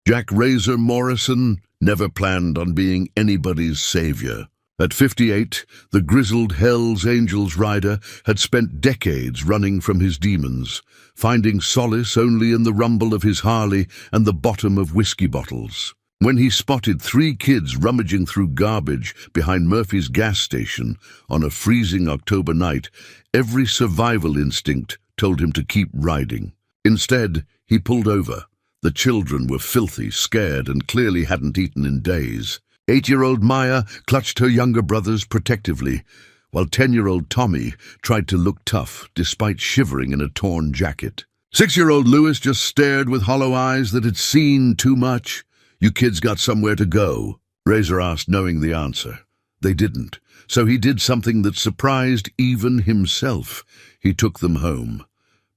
Jack Razor Morrison never planned on being anybody's savior. At 58, the grizzled Hells Angels rider had spent decades running from his demons, finding solace only in the rumble of his Harley and the bottom of whiskey bottles. When he spotted 3 kids rummaging through garbage behind Murphy's gas station on a freezing October night, every survival instinct told him to keep riding. Instead, he pulled over. The children were filthy, scared, and clearly hadn't eaten in days. 8-year-old Maya clutched her younger brothers protectively, while 10-year-old Tommy tried to look tough despite shivering in a torn jacket. 6-year-old Louis just stared with hollow eyes that had seen too much. "You kids got somewhere to go?" Razor asked, knowing the answer. They didn't, so he did something that surprised even himself. He took them home.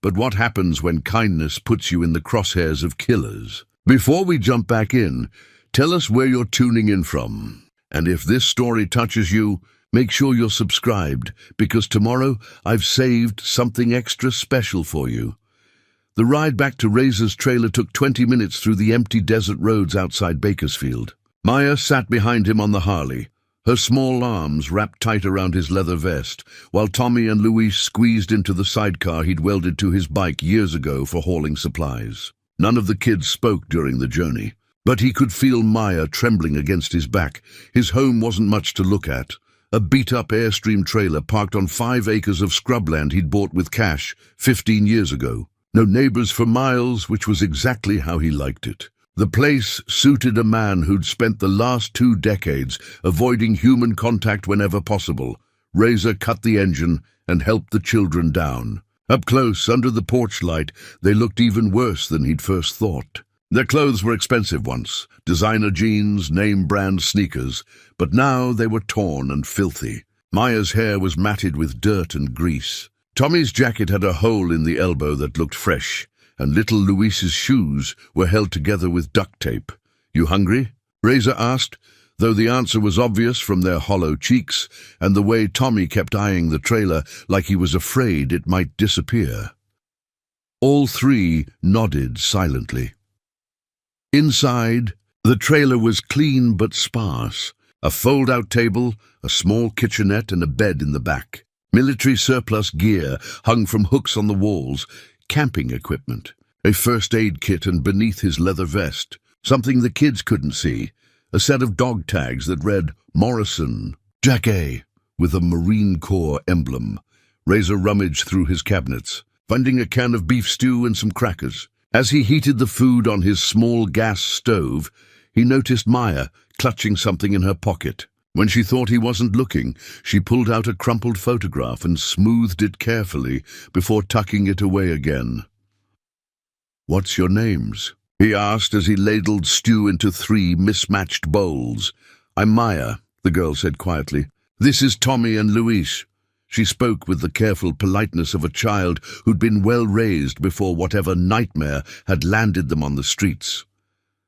But what happens when kindness puts you in the crosshairs of killers? Before we jump back in, tell us where you're tuning in from. And if this story touches you, make sure you're subscribed, because tomorrow I've saved something extra special for you. The ride back to Razor's trailer took 20 minutes through the empty desert roads outside Bakersfield. Maya sat behind him on the Harley, her small arms wrapped tight around his leather vest, while Tommy and Luis squeezed into the sidecar he'd welded to his bike years ago for hauling supplies. None of the kids spoke during the journey, but he could feel Maya trembling against his back. His home wasn't much to look at. A beat-up Airstream trailer parked on 5 acres of scrubland he'd bought with cash 15 years ago. No neighbors for miles, which was exactly how he liked it. The place suited a man who'd spent the last 2 decades avoiding human contact whenever possible. Razor cut the engine and helped the children down. Up close, under the porch light, they looked even worse than he'd first thought. Their clothes were expensive once, designer jeans, name-brand sneakers, but now they were torn and filthy. Maya's hair was matted with dirt and grease. Tommy's jacket had a hole in the elbow that looked fresh, and little Luis's shoes were held together with duct tape. "You hungry?" Razor asked, though the answer was obvious from their hollow cheeks and the way Tommy kept eyeing the trailer like he was afraid it might disappear. All 3 nodded silently. Inside, the trailer was clean but sparse. A fold-out table, a small kitchenette, and a bed in the back. Military surplus gear hung from hooks on the walls, camping equipment, a first aid kit, and beneath his leather vest, something the kids couldn't see, a set of dog tags that read Morrison, Jack A, with a Marine Corps emblem. Razor rummaged through his cabinets, finding a can of beef stew and some crackers. As he heated the food on his small gas stove, he noticed Maya clutching something in her pocket. When she thought he wasn't looking, she pulled out a crumpled photograph and smoothed it carefully before tucking it away again. "What's your names?" he asked as he ladled stew into 3 mismatched bowls. "I'm Maya," the girl said quietly. "This is Tommy and Luis." She spoke with the careful politeness of a child who'd been well raised before whatever nightmare had landed them on the streets.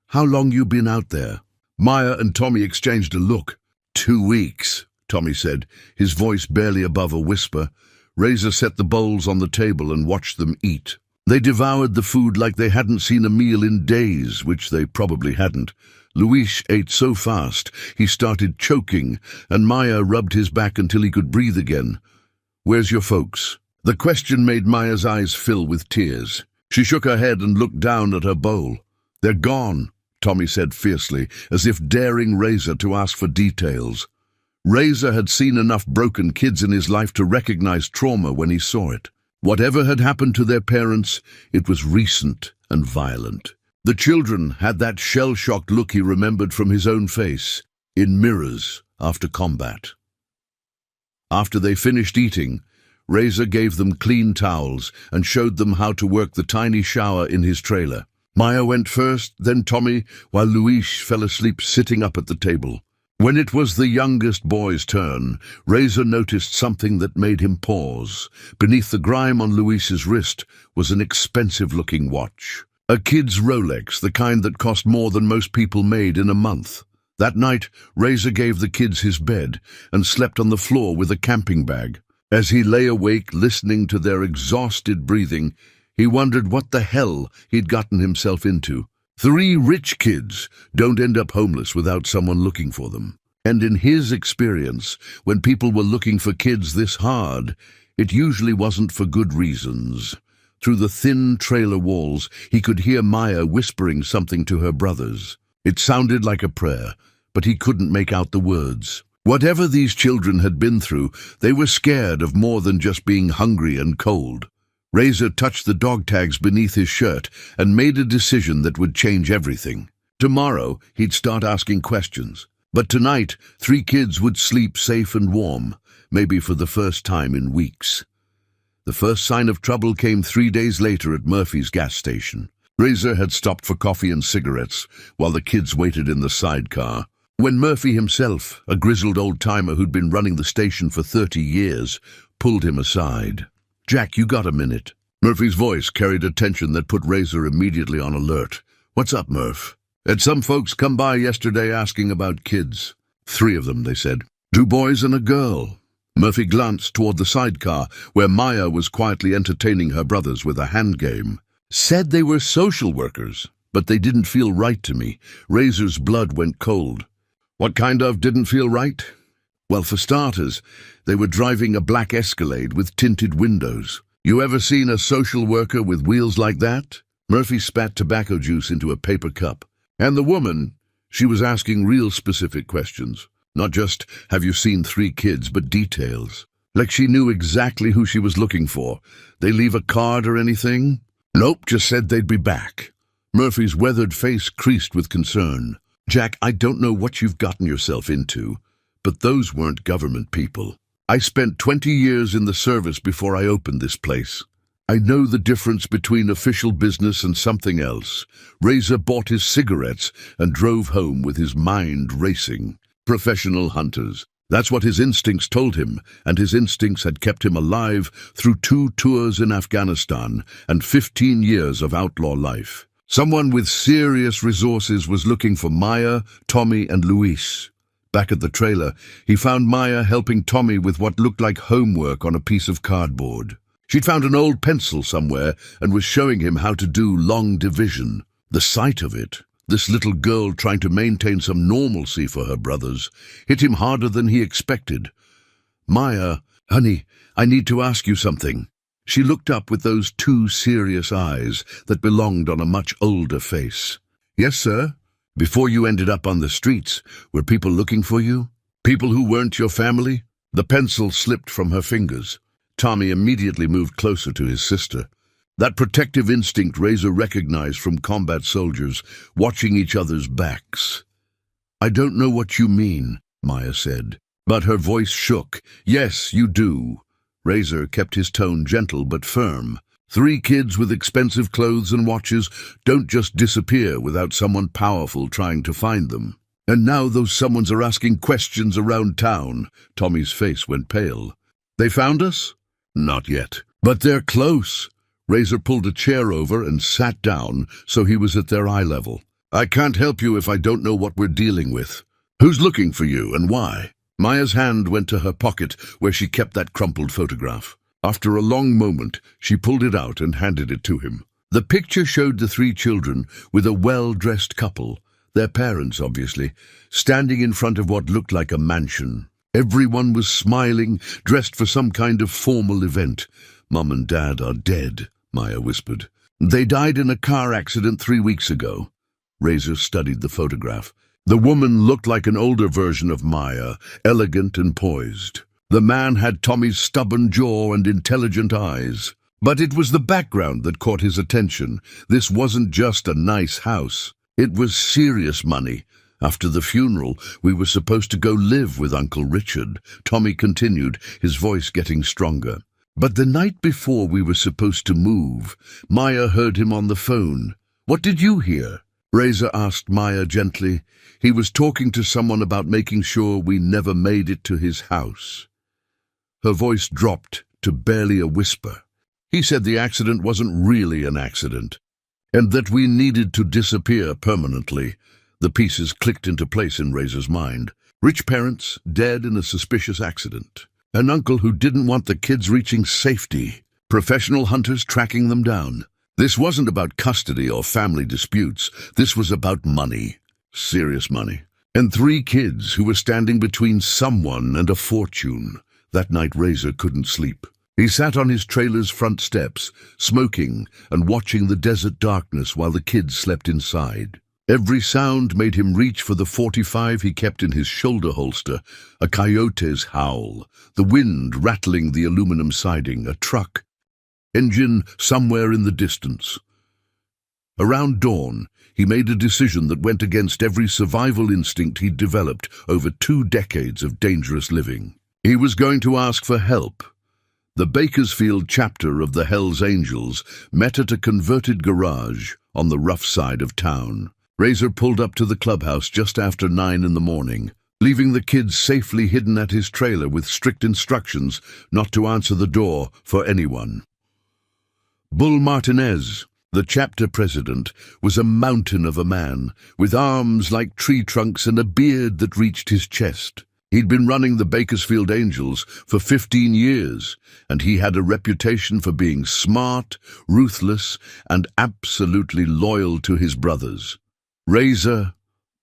"How long you been out there?" Maya and Tommy exchanged a look. 2 weeks, Tommy said, his voice barely above a whisper. Razor set the bowls on the table and watched them eat. They devoured the food like they hadn't seen a meal in days, which they probably hadn't. Luis ate so fast he started choking, and Maya rubbed his back until he could breathe again. "Where's your folks?" The question made Maya's eyes fill with tears. She shook her head and looked down at her bowl. "They're gone," Tommy said fiercely, as if daring Razor to ask for details. Razor had seen enough broken kids in his life to recognize trauma when he saw it. Whatever had happened to their parents, it was recent and violent. The children had that shell-shocked look he remembered from his own face, in mirrors after combat. After they finished eating, Razor gave them clean towels and showed them how to work the tiny shower in his trailer. Maya went first, then Tommy, while Luis fell asleep sitting up at the table. When it was the youngest boy's turn, Razor noticed something that made him pause. Beneath the grime on Luis's wrist was an expensive-looking watch. A kid's Rolex, the kind that cost more than most people made in a month. That night, Razor gave the kids his bed and slept on the floor with a camping bag. As he lay awake, listening to their exhausted breathing, he wondered what the hell he'd gotten himself into. 3 rich kids don't end up homeless without someone looking for them. And in his experience, when people were looking for kids this hard, it usually wasn't for good reasons. Through the thin trailer walls, he could hear Maya whispering something to her brothers. It sounded like a prayer, but he couldn't make out the words. Whatever these children had been through, they were scared of more than just being hungry and cold. Razor touched the dog tags beneath his shirt and made a decision that would change everything. Tomorrow, he'd start asking questions. But tonight, 3 kids would sleep safe and warm, maybe for the first time in weeks. The first sign of trouble came 3 days later at Murphy's gas station. Razor had stopped for coffee and cigarettes while the kids waited in the sidecar. When Murphy himself, a grizzled old-timer who'd been running the station for 30 years, pulled him aside. "Jack, you got a minute?" Murphy's voice carried a tension that put Razor immediately on alert. "What's up, Murph?" "Had some folks come by yesterday asking about kids." 3 of them, they said. 2 boys and a girl." Murphy glanced toward the sidecar, where Maya was quietly entertaining her brothers with a hand game. "Said they were social workers, but they didn't feel right to me." Razor's blood went cold. "What kind of didn't feel right?" "Well, for starters, they were driving a black Escalade with tinted windows. You ever seen a social worker with wheels like that?" Murphy spat tobacco juice into a paper cup. "And the woman, she was asking real specific questions. Not just, have you seen 3 kids, but details. Like she knew exactly who she was looking for. They leave a card or anything?" "Nope, just said they'd be back." Murphy's weathered face creased with concern. "Jack, I don't know what you've gotten yourself into, but those weren't government people. I spent 20 years in the service before I opened this place. I know the difference between official business and something else." Razor bought his cigarettes and drove home with his mind racing. Professional hunters. That's what his instincts told him, and his instincts had kept him alive through 2 tours in Afghanistan and 15 years of outlaw life. Someone with serious resources was looking for Maya, Tommy, and Luis. Back at the trailer, he found Maya helping Tommy with what looked like homework on a piece of cardboard. She'd found an old pencil somewhere and was showing him how to do long division. The sight of it, this little girl trying to maintain some normalcy for her brothers, hit him harder than he expected. "Maya, honey, I need to ask you something." She looked up with those 2 serious eyes that belonged on a much older face. "Yes, sir?" "Before you ended up on the streets, were people looking for you? People who weren't your family?" The pencil slipped from her fingers. Tommy immediately moved closer to his sister. That protective instinct Razor recognized from combat soldiers, watching each other's backs. "I don't know what you mean," Maya said, but her voice shook. "Yes, you do." Razor kept his tone gentle but firm. 3 kids with expensive clothes and watches don't just disappear without someone powerful trying to find them. And now those someones are asking questions around town. Tommy's face went pale. "They found us?" "Not yet. But they're close." Razor pulled a chair over and sat down so he was at their eye level. "I can't help you if I don't know what we're dealing with. Who's looking for you and why?" Maya's hand went to her pocket where she kept that crumpled photograph. After a long moment, she pulled it out and handed it to him. The picture showed the 3 children with a well-dressed couple, their parents obviously, standing in front of what looked like a mansion. Everyone was smiling, dressed for some kind of formal event. "Mom and Dad are dead," Maya whispered. "They died in a car accident 3 weeks ago." Razor studied the photograph. The woman looked like an older version of Maya, elegant and poised. The man had Tommy's stubborn jaw and intelligent eyes. But it was the background that caught his attention. This wasn't just a nice house. It was serious money. "After the funeral, we were supposed to go live with Uncle Richard," Tommy continued, his voice getting stronger. "But the night before we were supposed to move, Maya heard him on the phone." "What did you hear?" Razor asked Maya gently. "He was talking to someone about making sure we never made it to his house." Her voice dropped to barely a whisper. "He said the accident wasn't really an accident, and that we needed to disappear permanently." The pieces clicked into place in Razor's mind. Rich parents, dead in a suspicious accident. An uncle who didn't want the kids reaching safety. Professional hunters tracking them down. This wasn't about custody or family disputes. This was about money. Serious money. And 3 kids who were standing between someone and a fortune. That night Razor couldn't sleep. He sat on his trailer's front steps, smoking and watching the desert darkness while the kids slept inside. Every sound made him reach for the .45 he kept in his shoulder holster, a coyote's howl, the wind rattling the aluminum siding, a truck engine somewhere in the distance. Around dawn, he made a decision that went against every survival instinct he'd developed over 2 decades of dangerous living. He was going to ask for help. The Bakersfield chapter of the Hells Angels met at a converted garage on the rough side of town. Razor pulled up to the clubhouse just after 9 in the morning, leaving the kids safely hidden at his trailer with strict instructions not to answer the door for anyone. Bull Martinez, the chapter president, was a mountain of a man, with arms like tree trunks and a beard that reached his chest. He'd been running the Bakersfield Angels for 15 years, and he had a reputation for being smart, ruthless, and absolutely loyal to his brothers. Razor,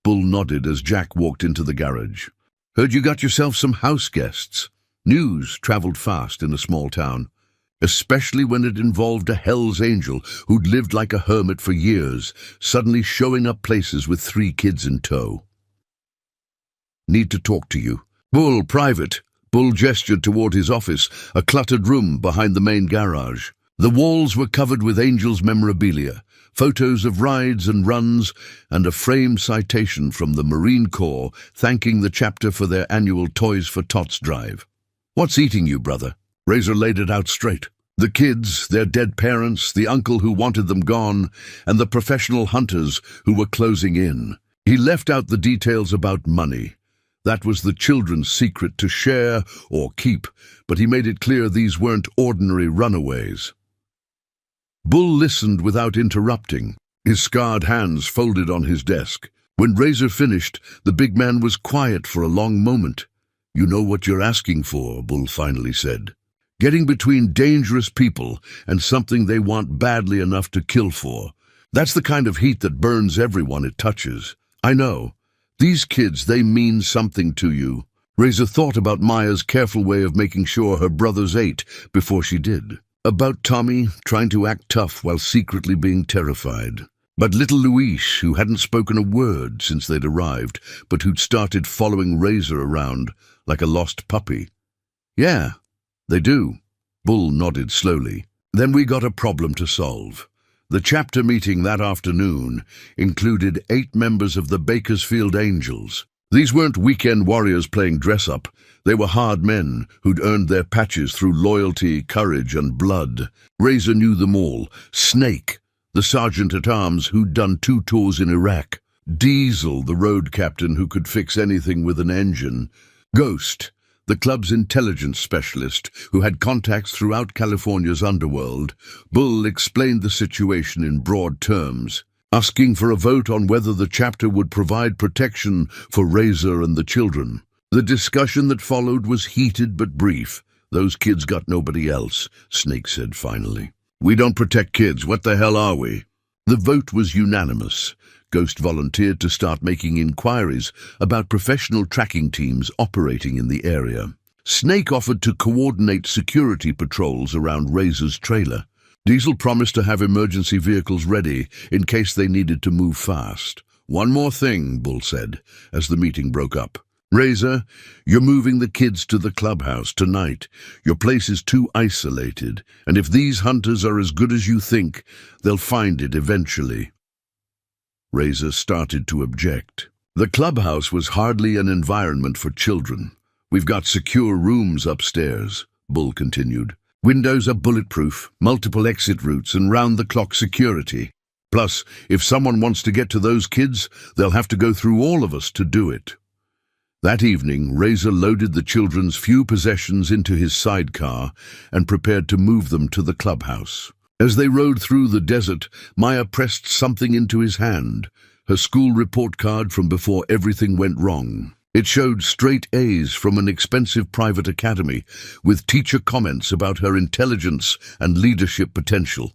Bull nodded as Jack walked into the garage. Heard you got yourself some house guests. News traveled fast in a small town, especially when it involved a Hells Angel who'd lived like a hermit for years, suddenly showing up places with 3 kids in tow. Need to talk to you. Bull, private. Bull gestured toward his office, a cluttered room behind the main garage. The walls were covered with Angels memorabilia, photos of rides and runs, and a framed citation from the Marine Corps thanking the chapter for their annual Toys for Tots drive. What's eating you, brother? Razor laid it out straight. The kids, their dead parents, the uncle who wanted them gone, and the professional hunters who were closing in. He left out the details about money. That was the children's secret to share or keep, but he made it clear these weren't ordinary runaways. Bull listened without interrupting, his scarred hands folded on his desk. When Razor finished, the big man was quiet for a long moment. You know what you're asking for, Bull finally said. Getting between dangerous people and something they want badly enough to kill for. That's the kind of heat that burns everyone it touches. I know. These kids, they mean something to you. Razor thought about Maya's careful way of making sure her brothers ate before she did. About Tommy trying to act tough while secretly being terrified. But little Luis, who hadn't spoken a word since they'd arrived, but who'd started following Razor around like a lost puppy. Yeah. They do. Bull nodded slowly. Then we got a problem to solve. The chapter meeting that afternoon included 8 members of the Bakersfield Angels. These weren't weekend warriors playing dress-up. They were hard men who'd earned their patches through loyalty, courage, and blood. Razor knew them all. Snake, the sergeant-at-arms who'd done 2 tours in Iraq. Diesel, the road captain who could fix anything with an engine. Ghost, the club's intelligence specialist, who had contacts throughout California's underworld. Bull explained the situation in broad terms, asking for a vote on whether the chapter would provide protection for Razor and the children. The discussion that followed was heated but brief. Those kids got nobody else, Snake said finally. We don't protect kids. What the hell are we? The vote was unanimous. Ghost volunteered to start making inquiries about professional tracking teams operating in the area. Snake offered to coordinate security patrols around Razor's trailer. Diesel promised to have emergency vehicles ready in case they needed to move fast. One more thing, Bull said, as the meeting broke up. Razor, you're moving the kids to the clubhouse tonight. Your place is too isolated, and if these hunters are as good as you think, they'll find it eventually. Razor started to object. The clubhouse was hardly an environment for children. We've got secure rooms upstairs, Bull continued. Windows are bulletproof, multiple exit routes, and round-the-clock security. Plus, if someone wants to get to those kids, they'll have to go through all of us to do it. That evening, Razor loaded the children's few possessions into his sidecar and prepared to move them to the clubhouse. As they rode through the desert, Maya pressed something into his hand, her school report card from before everything went wrong. It showed straight A's from an expensive private academy, with teacher comments about her intelligence and leadership potential.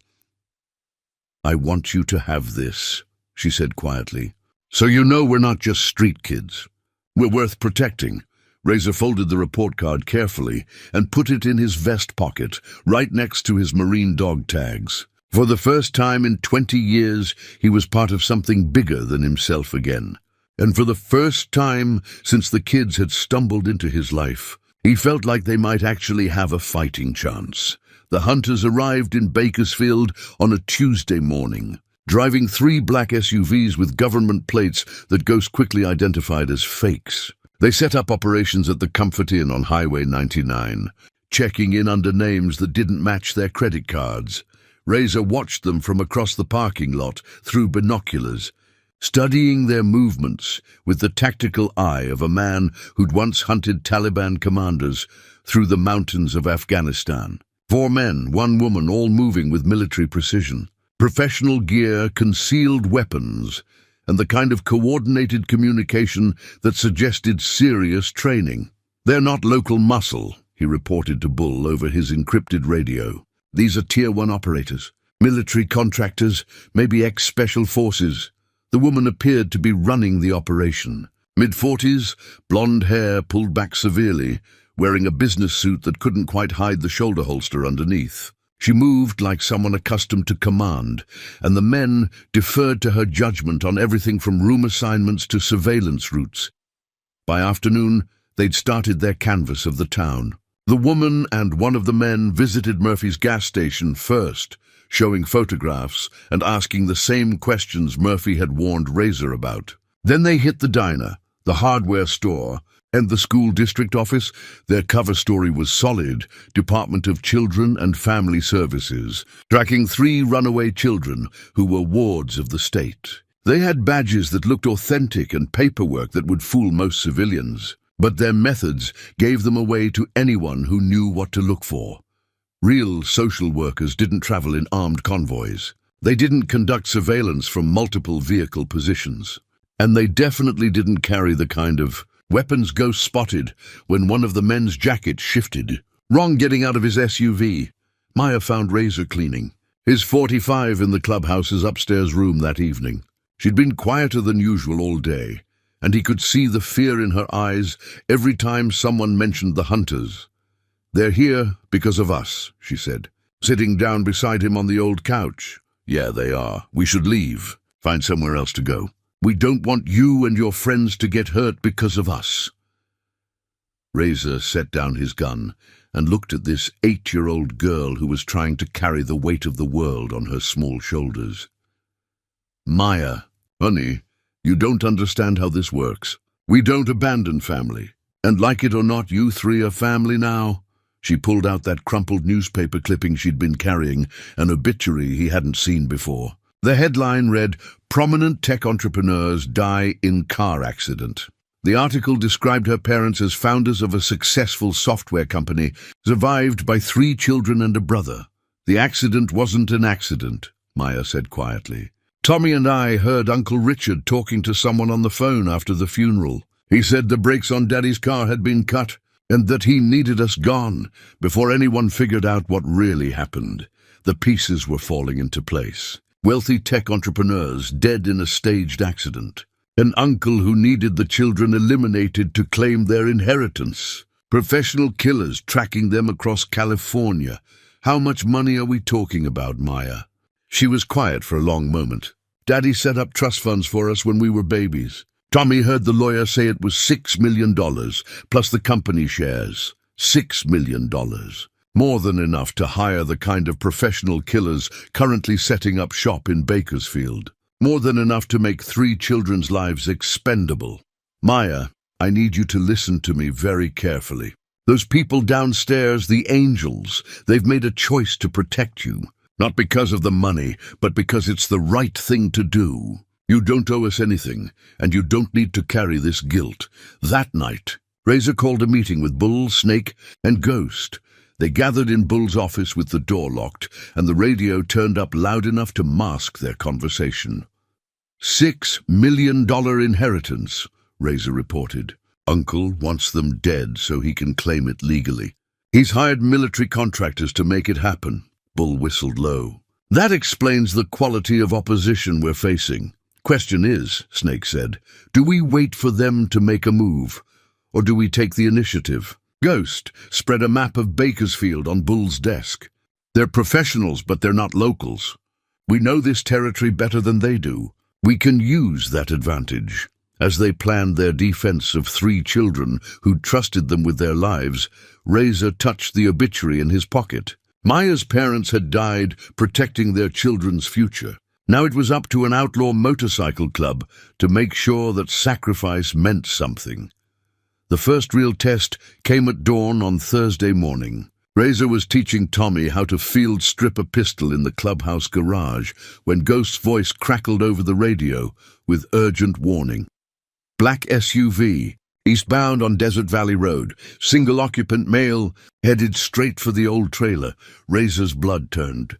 "I want you to have this," she said quietly. "So you know we're not just street kids. We're worth protecting." Razor folded the report card carefully and put it in his vest pocket, right next to his marine dog tags. For the first time in 20 years, he was part of something bigger than himself again. And for the first time since the kids had stumbled into his life, he felt like they might actually have a fighting chance. The hunters arrived in Bakersfield on a Tuesday morning, driving 3 black SUVs with government plates that Ghost quickly identified as fakes. They set up operations at the Comfort Inn on Highway 99, checking in under names that didn't match their credit cards. Razor watched them from across the parking lot through binoculars, studying their movements with the tactical eye of a man who'd once hunted Taliban commanders through the mountains of Afghanistan. 4 men, 1 woman, all moving with military precision. Professional gear, concealed weapons, and the kind of coordinated communication that suggested serious training. "They're not local muscle," he reported to Bull over his encrypted radio. "These are Tier 1 operators, military contractors, maybe ex-special forces." The woman appeared to be running the operation. Mid-40s, blonde hair pulled back severely, wearing a business suit that couldn't quite hide the shoulder holster underneath. She moved like someone accustomed to command, and the men deferred to her judgment on everything from room assignments to surveillance routes. By afternoon, they'd started their canvass of the town. The woman and one of the men visited Murphy's gas station first, showing photographs and asking the same questions Murphy had warned Razor about. Then they hit the diner, the hardware store, and the school district office. Their cover story was solid: Department of Children and Family Services, tracking 3 runaway children who were wards of the state. They had badges that looked authentic and paperwork that would fool most civilians, but their methods gave them away to anyone who knew what to look for. Real social workers didn't travel in armed convoys. They didn't conduct surveillance from multiple vehicle positions. And they definitely didn't carry the kind of weapons Ghost spotted when one of the men's jackets shifted. Wrong getting out of his SUV. Maya found Razor cleaning his .45 in the clubhouse's upstairs room that evening. She'd been quieter than usual all day, and he could see the fear in her eyes every time someone mentioned the hunters. "They're here because of us," she said, sitting down beside him on the old couch. "Yeah, they are. We should leave. Find somewhere else to go. We don't want you and your friends to get hurt because of us." Razor set down his gun and looked at this 8-year-old girl who was trying to carry the weight of the world on her small shoulders. "Maya, honey, you don't understand how this works. We don't abandon family. And like it or not, you 3 are family now." She pulled out that crumpled newspaper clipping she'd been carrying, an obituary he hadn't seen before. The headline read, "Prominent Tech Entrepreneurs Die in Car Accident." The article described her parents as founders of a successful software company, survived by 3 children and a brother. "The accident wasn't an accident," Maya said quietly. "Tommy and I heard Uncle Richard talking to someone on the phone after the funeral. He said the brakes on Daddy's car had been cut, and that he needed us gone before anyone figured out what really happened. The pieces were falling into place. Wealthy tech entrepreneurs dead in a staged accident. An uncle who needed the children eliminated to claim their inheritance. Professional killers tracking them across California. How much money are we talking about, Maya?" She was quiet for a long moment. "Daddy set up trust funds for us when we were babies. Tommy heard the lawyer say it was $6 million, plus the company shares. $6 million. More than enough to hire the kind of professional killers currently setting up shop in Bakersfield. More than enough to make 3 children's lives expendable. Maya, I need you to listen to me very carefully. Those people downstairs, the angels, they've made a choice to protect you. Not because of the money, but because it's the right thing to do. You don't owe us anything, and you don't need to carry this guilt." That night, Razor called a meeting with Bull, Snake, and Ghost. They gathered in Bull's office with the door locked, and the radio turned up loud enough to mask their conversation. $6 million inheritance, Razor reported. Uncle wants them dead so he can claim it legally. He's hired military contractors to make it happen. Bull whistled low. That explains the quality of opposition we're facing. Question is, Snake said, do we wait for them to make a move, or do we take the initiative? Ghost spread a map of Bakersfield on Bull's desk. They're professionals, but they're not locals. We know this territory better than they do. We can use that advantage. As they planned their defense of 3 children who'd trusted them with their lives, Razor touched the obituary in his pocket. Maya's parents had died protecting their children's future. Now it was up to an outlaw motorcycle club to make sure that sacrifice meant something. The first real test came at dawn on Thursday morning. Razor was teaching Tommy how to field strip a pistol in the clubhouse garage when Ghost's voice crackled over the radio with urgent warning. Black SUV, eastbound on Desert Valley Road, single-occupant male, headed straight for the old trailer. Razor's blood turned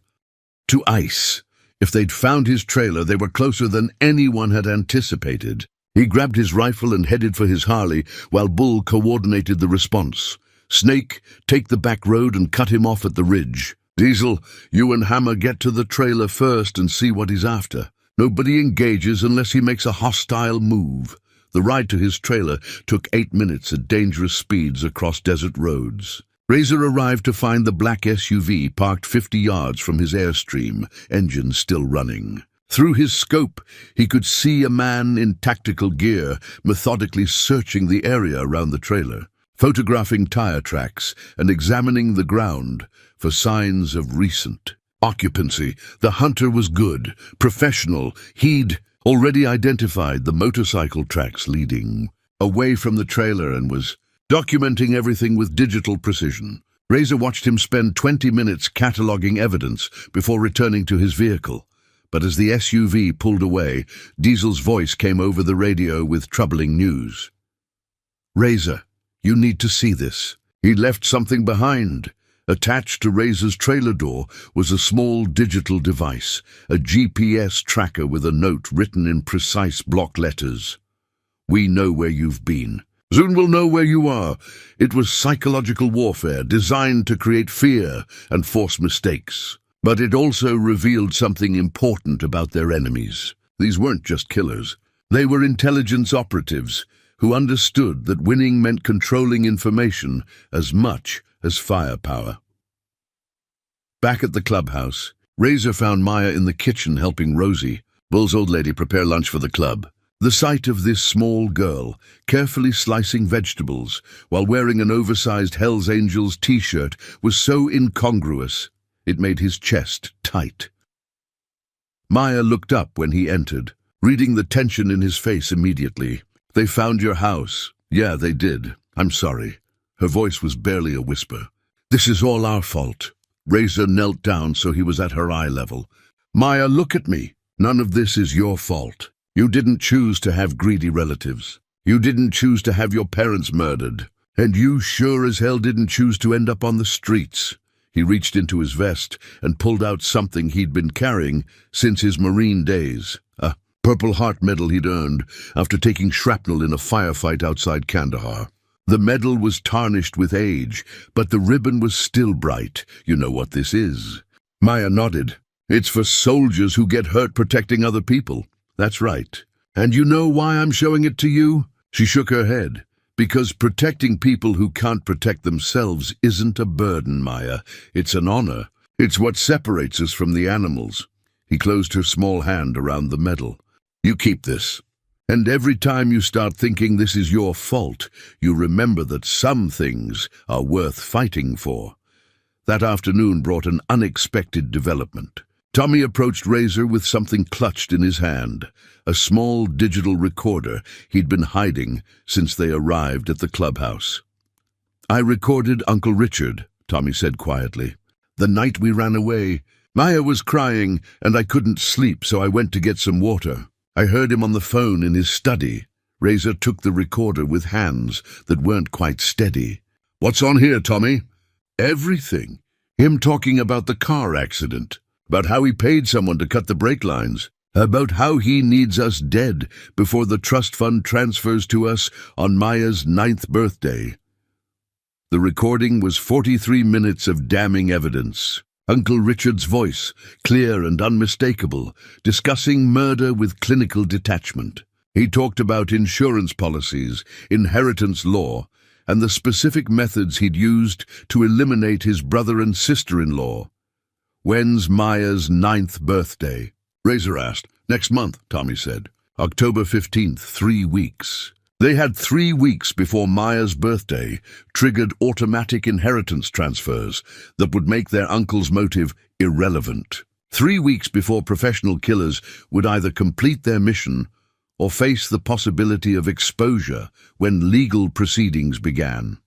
to ice. If they'd found his trailer, they were closer than anyone had anticipated. He grabbed his rifle and headed for his Harley while Bull coordinated the response. Snake, take the back road and cut him off at the ridge. Diesel, you and Hammer get to the trailer first and see what he's after. Nobody engages unless he makes a hostile move. The ride to his trailer took 8 minutes at dangerous speeds across desert roads. Razor arrived to find the black SUV parked 50 yards from his Airstream, engine still running. Through his scope, he could see a man in tactical gear methodically searching the area around the trailer, photographing tire tracks and examining the ground for signs of recent occupancy. The hunter was good, professional. He'd already identified the motorcycle tracks leading away from the trailer and was documenting everything with digital precision. Razor watched him spend 20 minutes cataloging evidence before returning to his vehicle. But as the SUV pulled away, Diesel's voice came over the radio with troubling news. Razor, you need to see this. He left something behind. Attached to Razor's trailer door was a small digital device, a GPS tracker with a note written in precise block letters. We know where you've been. Soon we'll know where you are. It was psychological warfare designed to create fear and force mistakes. But it also revealed something important about their enemies. These weren't just killers. They were intelligence operatives who understood that winning meant controlling information as much as firepower. Back at the clubhouse, Razor found Maya in the kitchen helping Rosie, Bull's old lady, prepare lunch for the club. The sight of this small girl carefully slicing vegetables while wearing an oversized Hells Angels t-shirt was so incongruous it made his chest tight. Maya looked up when he entered, reading the tension in his face immediately. They found your house. Yeah, they did. I'm sorry. Her voice was barely a whisper. This is all our fault. Razor knelt down so he was at her eye level. Maya, look at me. None of this is your fault. You didn't choose to have greedy relatives. You didn't choose to have your parents murdered. And you sure as hell didn't choose to end up on the streets. He reached into his vest and pulled out something he'd been carrying since his Marine days. A Purple Heart medal he'd earned after taking shrapnel in a firefight outside Kandahar. The medal was tarnished with age, but the ribbon was still bright. You know what this is. Maya nodded. It's for soldiers who get hurt protecting other people. That's right. And you know why I'm showing it to you? She shook her head. Because protecting people who can't protect themselves isn't a burden, Maya. It's an honor. It's what separates us from the animals. He closed her small hand around the medal. You keep this. And every time you start thinking this is your fault, you remember that some things are worth fighting for. That afternoon brought an unexpected development. Tommy approached Razor with something clutched in his hand, a small digital recorder he'd been hiding since they arrived at the clubhouse. I recorded Uncle Richard, Tommy said quietly. The night we ran away, Maya was crying and I couldn't sleep, so I went to get some water. I heard him on the phone in his study. Razor took the recorder with hands that weren't quite steady. What's on here, Tommy? Everything. Him talking about the car accident, about how he paid someone to cut the brake lines, about how he needs us dead before the trust fund transfers to us on Maya's 9th birthday. The recording was 43 minutes of damning evidence. Uncle Richard's voice, clear and unmistakable, discussing murder with clinical detachment. He talked about insurance policies, inheritance law, and the specific methods he'd used to eliminate his brother and sister-in-law. "When's Maya's 9th birthday?" Razor asked. "Next month," Tommy said. "October 15th, 3 weeks." They had 3 weeks before Maya's birthday triggered automatic inheritance transfers that would make their uncle's motive irrelevant. 3 weeks before professional killers would either complete their mission or face the possibility of exposure when legal proceedings began.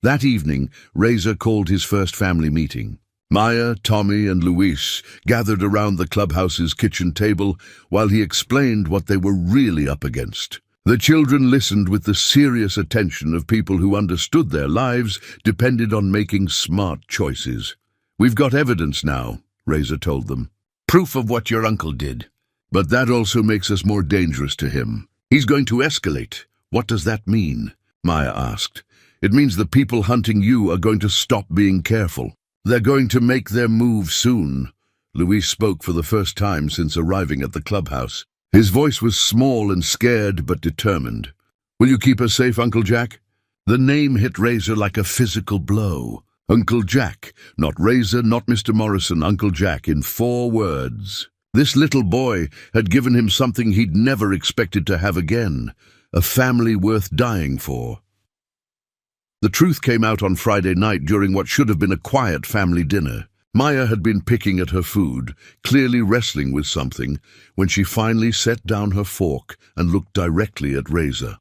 That evening, Razor called his first family meeting. Maya, Tommy, and Luis gathered around the clubhouse's kitchen table while he explained what they were really up against. The children listened with the serious attention of people who understood their lives depended on making smart choices. "We've got evidence now," Razor told them. "Proof of what your uncle did. But that also makes us more dangerous to him. He's going to escalate." "What does that mean?" Maya asked. "It means the people hunting you are going to stop being careful. They're going to make their move soon." Luis spoke for the first time since arriving at the clubhouse. His voice was small and scared but determined. "Will you keep us safe, Uncle Jack?" The name hit Razor like a physical blow. Uncle Jack, not Razor, not Mr. Morrison, Uncle Jack, in 4 words. This little boy had given him something he'd never expected to have again, a family worth dying for. The truth came out on Friday night during what should have been a quiet family dinner. Maya had been picking at her food, clearly wrestling with something, when she finally set down her fork and looked directly at Razor.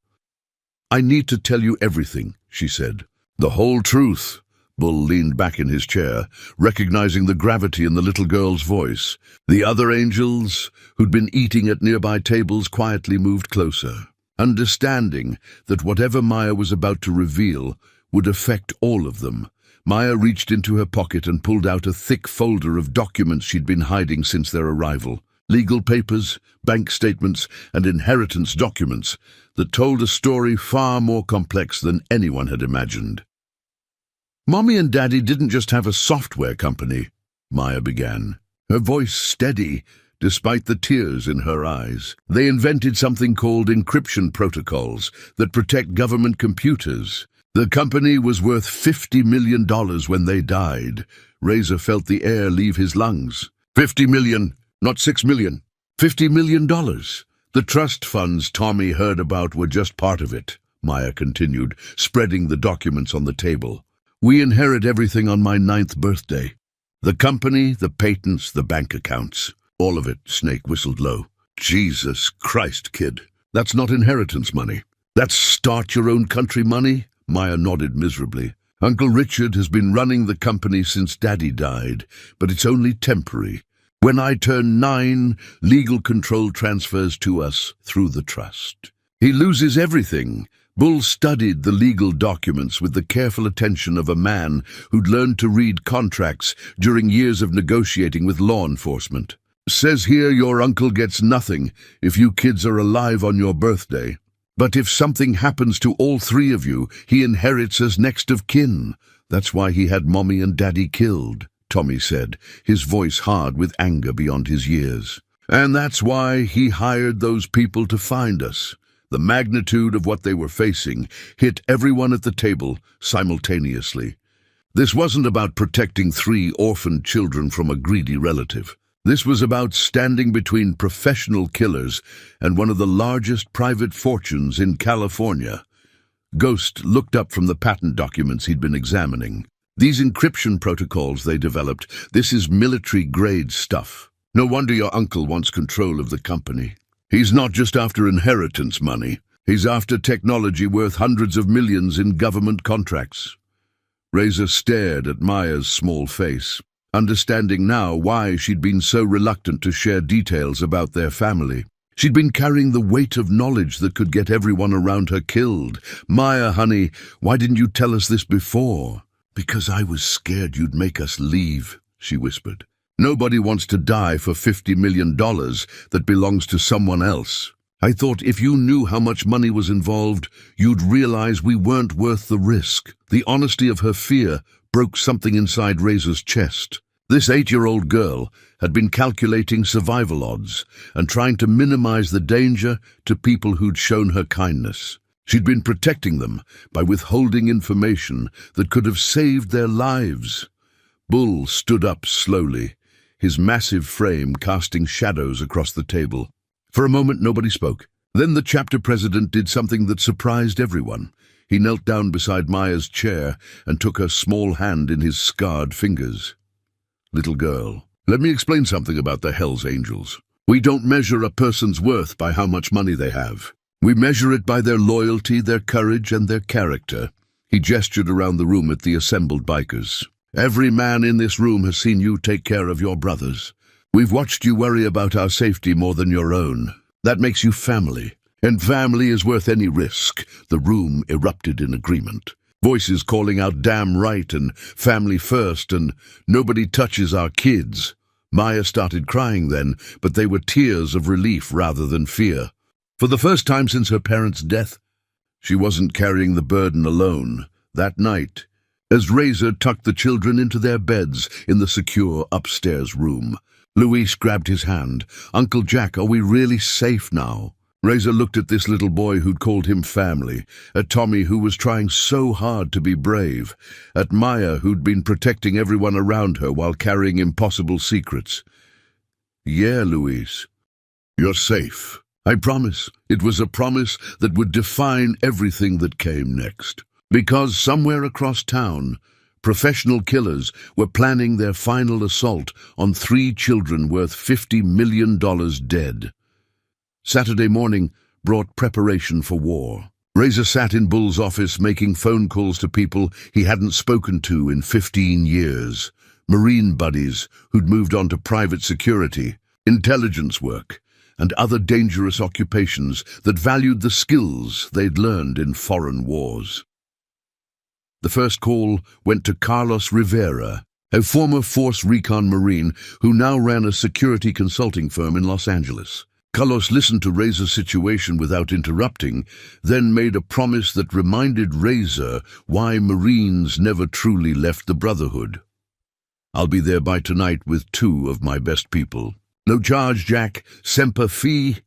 "I need to tell you everything," she said. "The whole truth." Bull leaned back in his chair, recognizing the gravity in the little girl's voice. The other angels, who'd been eating at nearby tables, quietly moved closer, understanding that whatever Maya was about to reveal would affect all of them. Maya reached into her pocket and pulled out a thick folder of documents she'd been hiding since their arrival. Legal papers, bank statements, and inheritance documents that told a story far more complex than anyone had imagined. "Mommy and Daddy didn't just have a software company," Maya began, her voice steady despite the tears in her eyes. "They invented something called encryption protocols that protect government computers. The company was worth $50 million when they died." Razor felt the air leave his lungs. $50 million, not $6 million. $50 million. The trust funds Tommy heard about were just part of it, Maya continued, spreading the documents on the table. "We inherit everything on my 9th birthday. The company, the patents, the bank accounts. All of it," Snake whistled low. "Jesus Christ, kid. That's not inheritance money. That's start-your-own-country money?" Maya nodded miserably. "Uncle Richard has been running the company since Daddy died, but it's only temporary. When I turn 9, legal control transfers to us through the trust. He loses everything." Bull studied the legal documents with the careful attention of a man who'd learned to read contracts during years of negotiating with law enforcement. "Says here your uncle gets nothing if you kids are alive on your birthday. But if something happens to all 3 of you, he inherits as next of kin. That's why he had Mommy and Daddy killed," Tommy said, his voice hard with anger beyond his years. "And that's why he hired those people to find us." The magnitude of what they were facing hit everyone at the table simultaneously. This wasn't about protecting 3 orphaned children from a greedy relative. This was about standing between professional killers and one of the largest private fortunes in California. Ghost looked up from the patent documents he'd been examining. "These encryption protocols they developed, this is military-grade stuff. No wonder your uncle wants control of the company. He's not just after inheritance money. He's after technology worth hundreds of millions in government contracts." Razor stared at Maya's small face, understanding now why she'd been so reluctant to share details about their family. She'd been carrying the weight of knowledge that could get everyone around her killed. "Maya, honey, why didn't you tell us this before?" "Because I was scared you'd make us leave," she whispered. "Nobody wants to die for $50 million that belongs to someone else. I thought if you knew how much money was involved, you'd realize we weren't worth the risk." The honesty of her fear broke something inside Razor's chest. This 8-year-old girl had been calculating survival odds and trying to minimize the danger to people who'd shown her kindness. She'd been protecting them by withholding information that could have saved their lives. Bull stood up slowly, his massive frame casting shadows across the table. For a moment, nobody spoke. Then the chapter president did something that surprised everyone. He knelt down beside Maya's chair and took her small hand in his scarred fingers. "Little girl, let me explain something about the Hells Angels. We don't measure a person's worth by how much money they have. We measure it by their loyalty, their courage, and their character." He gestured around the room at the assembled bikers. "Every man in this room has seen you take care of your brothers. We've watched you worry about our safety more than your own. That makes you family, and family is worth any risk." The room erupted in agreement. Voices calling out "damn right" and "family first" and "nobody touches our kids." Maya started crying then, but they were tears of relief rather than fear. For the first time since her parents' death, she wasn't carrying the burden alone. That night, as Razor tucked the children into their beds in the secure upstairs room, Luis grabbed his hand. "Uncle Jack, are we really safe now?" Razor looked at this little boy who'd called him family, at Tommy who was trying so hard to be brave, at Maya who'd been protecting everyone around her while carrying impossible secrets. "Yeah, Luis, you're safe. I promise." It was a promise that would define everything that came next. Because somewhere across town, professional killers were planning their final assault on 3 children worth $50 million dead. Saturday morning brought preparation for war. Razor sat in Bull's office making phone calls to people he hadn't spoken to in 15 years. Marine buddies who'd moved on to private security, intelligence work, and other dangerous occupations that valued the skills they'd learned in foreign wars. The first call went to Carlos Rivera, a former Force Recon Marine who now ran a security consulting firm in Los Angeles. Carlos listened to Razor's situation without interrupting, then made a promise that reminded Razor why Marines never truly left the Brotherhood. "I'll be there by tonight with 2 of my best people. No charge, Jack. Semper Fi."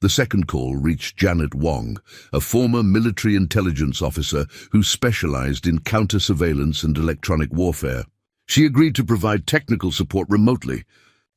The second call reached Janet Wong, a former military intelligence officer who specialized in counter-surveillance and electronic warfare. She agreed to provide technical support remotely,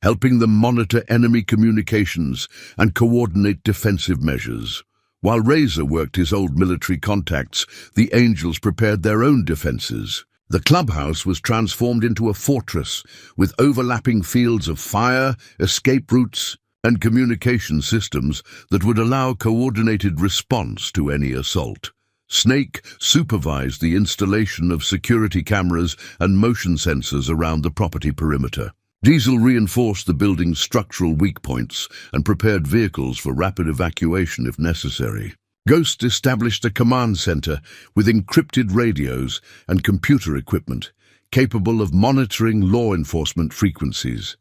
helping them monitor enemy communications and coordinate defensive measures. While Razor worked his old military contacts, the Angels prepared their own defenses. The clubhouse was transformed into a fortress with overlapping fields of fire, escape routes, and communication systems that would allow coordinated response to any assault. Snake supervised the installation of security cameras and motion sensors around the property perimeter. Diesel reinforced the building's structural weak points and prepared vehicles for rapid evacuation if necessary. Ghost established a command center with encrypted radios and computer equipment capable of monitoring law enforcement frequencies.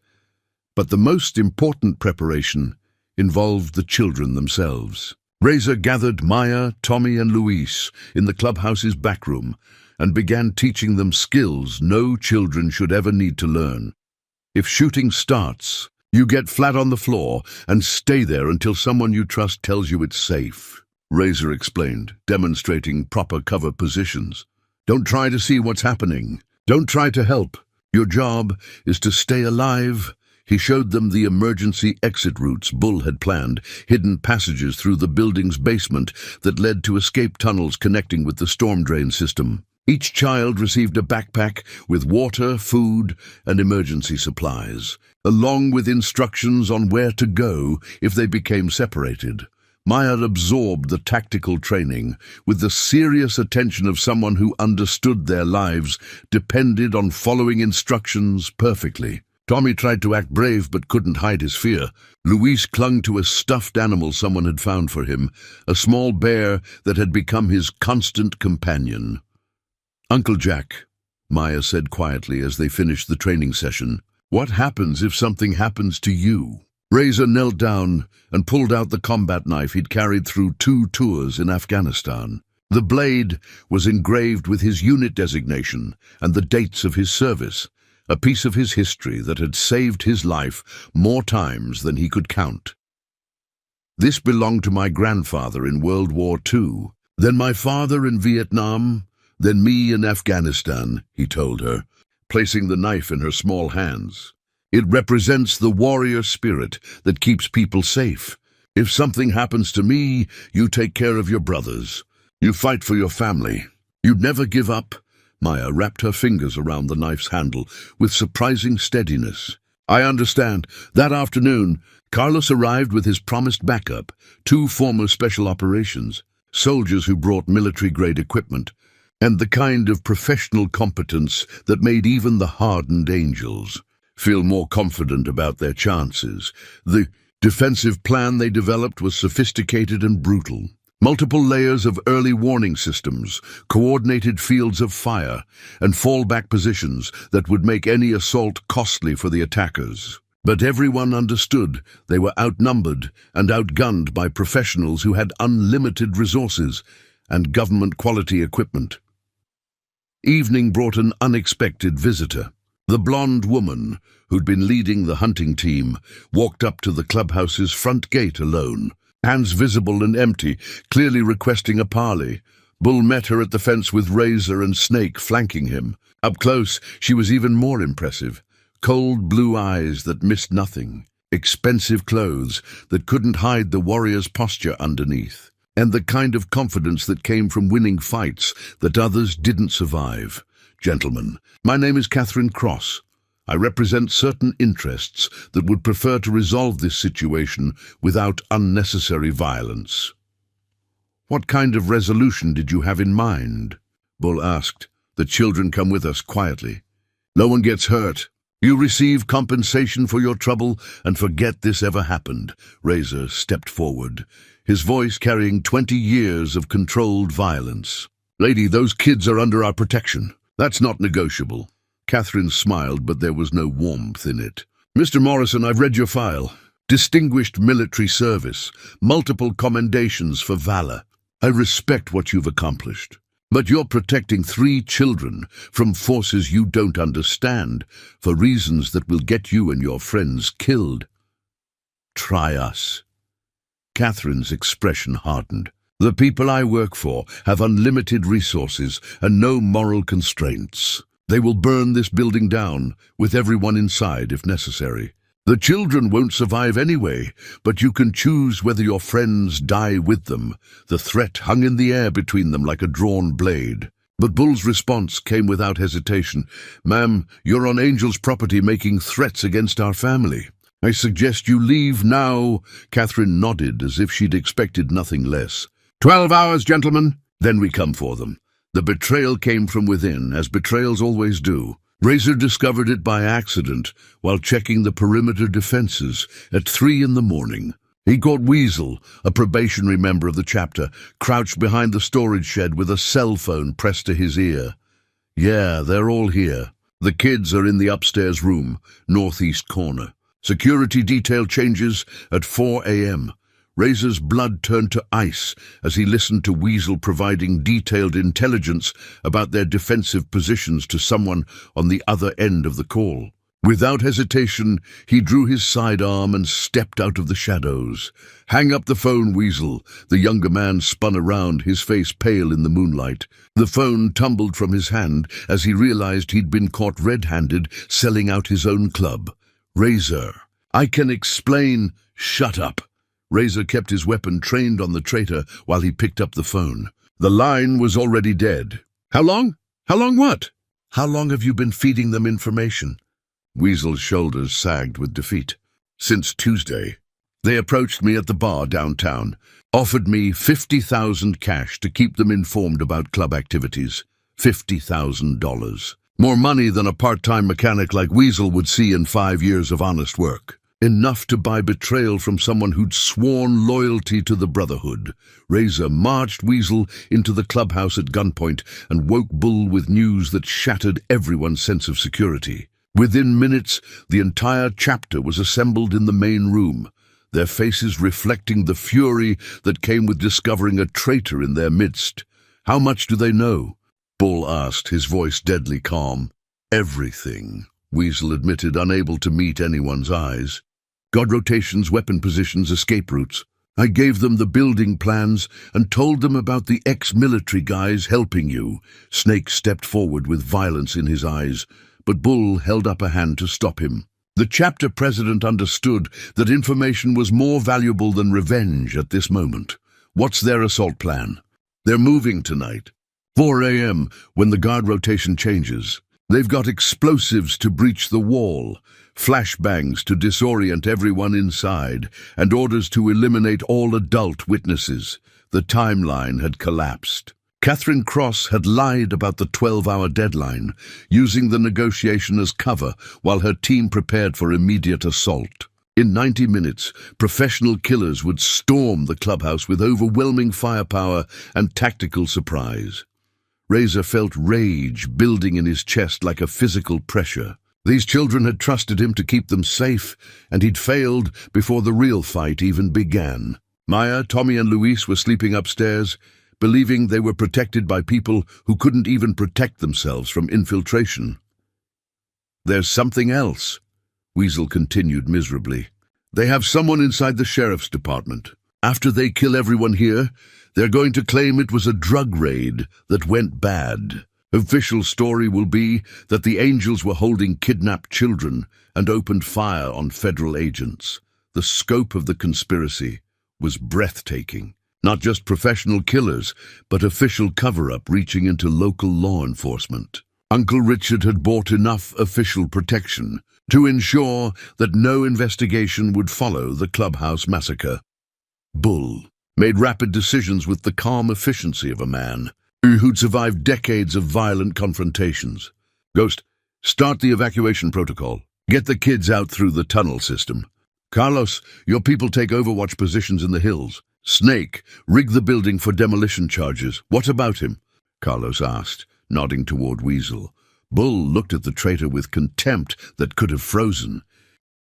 But the most important preparation involved the children themselves. Razor gathered Maya, Tommy, and Luis in the clubhouse's back room and began teaching them skills no children should ever need to learn. If shooting starts, you get flat on the floor and stay there until someone you trust tells you it's safe, Razor explained, demonstrating proper cover positions. Don't try to see what's happening. Don't try to help. Your job is to stay alive. He showed them the emergency exit routes Bull had planned, hidden passages through the building's basement that led to escape tunnels connecting with the storm drain system. Each child received a backpack with water, food, and emergency supplies, along with instructions on where to go if they became separated. Maya absorbed the tactical training with the serious attention of someone who understood their lives depended on following instructions perfectly. Tommy tried to act brave but couldn't hide his fear. Luis clung to a stuffed animal someone had found for him, a small bear that had become his constant companion. "Uncle Jack," Maya said quietly as they finished the training session, "what happens if something happens to you?" Razor knelt down and pulled out the combat knife he'd carried through 2 tours in Afghanistan. The blade was engraved with his unit designation and the dates of his service, a piece of his history that had saved his life more times than he could count. This belonged to my grandfather in World War II, then my father in Vietnam, then me in Afghanistan, he told her, placing the knife in her small hands. It represents the warrior spirit that keeps people safe. If something happens to me, you take care of your brothers. You fight for your family. You'd never give up. Maya wrapped her fingers around the knife's handle with surprising steadiness. I understand. That afternoon, Carlos arrived with his promised backup, 2 former special operations, soldiers who brought military-grade equipment, and the kind of professional competence that made even the hardened angels feel more confident about their chances. The defensive plan they developed was sophisticated and brutal. Multiple layers of early warning systems, coordinated fields of fire, and fallback positions that would make any assault costly for the attackers. But everyone understood they were outnumbered and outgunned by professionals who had unlimited resources and government-quality equipment. Evening brought an unexpected visitor. The blonde woman, who'd been leading the hunting team, walked up to the clubhouse's front gate alone, hands visible and empty, clearly requesting a parley. Bull met her at the fence with Razor and Snake flanking him. Up close, she was even more impressive. Cold blue eyes that missed nothing, expensive clothes that couldn't hide the warrior's posture underneath, and the kind of confidence that came from winning fights that others didn't survive. Gentlemen, my name is Catherine Cross. I represent certain interests that would prefer to resolve this situation without unnecessary violence. What kind of resolution did you have in mind? Bull asked. The children come with us quietly. No one gets hurt. You receive compensation for your trouble and forget this ever happened. Razor stepped forward, his voice carrying 20 years of controlled violence. Lady, those kids are under our protection. That's not negotiable. Catherine smiled, but there was no warmth in it. Mr. Morrison, I've read your file. Distinguished military service, multiple commendations for valor. I respect what you've accomplished. But you're protecting 3 children from forces you don't understand for reasons that will get you and your friends killed. Try us. Catherine's expression hardened. The people I work for have unlimited resources and no moral constraints. They will burn this building down, with everyone inside if necessary. The children won't survive anyway, but you can choose whether your friends die with them. The threat hung in the air between them like a drawn blade. But Bull's response came without hesitation. Ma'am, you're on Angel's property making threats against our family. I suggest you leave now. Catherine nodded as if she'd expected nothing less. 12 hours, gentlemen. Then we come for them. The betrayal came from within, as betrayals always do. Razor discovered it by accident while checking the perimeter defenses at 3 in the morning. He caught Weasel, a probationary member of the chapter, crouched behind the storage shed with a cell phone pressed to his ear. Yeah, they're all here. The kids are in the upstairs room, northeast corner. Security detail changes at 4 a.m. Razor's blood turned to ice as he listened to Weasel providing detailed intelligence about their defensive positions to someone on the other end of the call. Without hesitation, he drew his sidearm and stepped out of the shadows. Hang up the phone, Weasel. The younger man spun around, his face pale in the moonlight. The phone tumbled from his hand as he realized he'd been caught red-handed selling out his own club. Razor. I can explain. Shut up. Razor kept his weapon trained on the traitor while he picked up the phone. The line was already dead. How long? How long what? How long have you been feeding them information? Weasel's shoulders sagged with defeat. Since Tuesday. They approached me at the bar downtown, offered me $50,000 cash to keep them informed about club activities. $50,000. More money than a part-time mechanic like Weasel would see in 5 years of honest work. Enough to buy betrayal from someone who'd sworn loyalty to the Brotherhood. Razor marched Weasel into the clubhouse at gunpoint and woke Bull with news that shattered everyone's sense of security. Within minutes, the entire chapter was assembled in the main room, their faces reflecting the fury that came with discovering a traitor in their midst. How much do they know? Bull asked, his voice deadly calm. Everything. Weasel admitted, unable to meet anyone's eyes. "God rotations, weapon positions, escape routes. I gave them the building plans and told them about the ex-military guys helping you." Snake stepped forward with violence in his eyes, but Bull held up a hand to stop him. The chapter president understood that information was more valuable than revenge at this moment. "What's their assault plan?" "They're moving tonight. 4 a.m. when the guard rotation changes. They've got explosives to breach the wall, flashbangs to disorient everyone inside, and orders to eliminate all adult witnesses." The timeline had collapsed. Catherine Cross had lied about the 12-hour deadline, using the negotiation as cover while her team prepared for immediate assault. In 90 minutes, professional killers would storm the clubhouse with overwhelming firepower and tactical surprise. Razor felt rage building in his chest like a physical pressure. These children had trusted him to keep them safe, and he'd failed before the real fight even began. Maya, Tommy, and Luis were sleeping upstairs, believing they were protected by people who couldn't even protect themselves from infiltration. "There's something else," Weasel continued miserably. "They have someone inside the sheriff's department. After they kill everyone here, they're going to claim it was a drug raid that went bad. Official story will be that the Angels were holding kidnapped children and opened fire on federal agents. The scope of the conspiracy was breathtaking. Not just professional killers, but official cover-up reaching into local law enforcement. Uncle Richard had bought enough official protection to ensure that no investigation would follow the clubhouse massacre. Bull made rapid decisions with the calm efficiency of a man who'd survived decades of violent confrontations. "Ghost, start the evacuation protocol. Get the kids out through the tunnel system. Carlos, your people take overwatch positions in the hills. Snake, rig the building for demolition charges." "What about him?" Carlos asked, nodding toward Weasel. Bull looked at the traitor with contempt that could have frozen.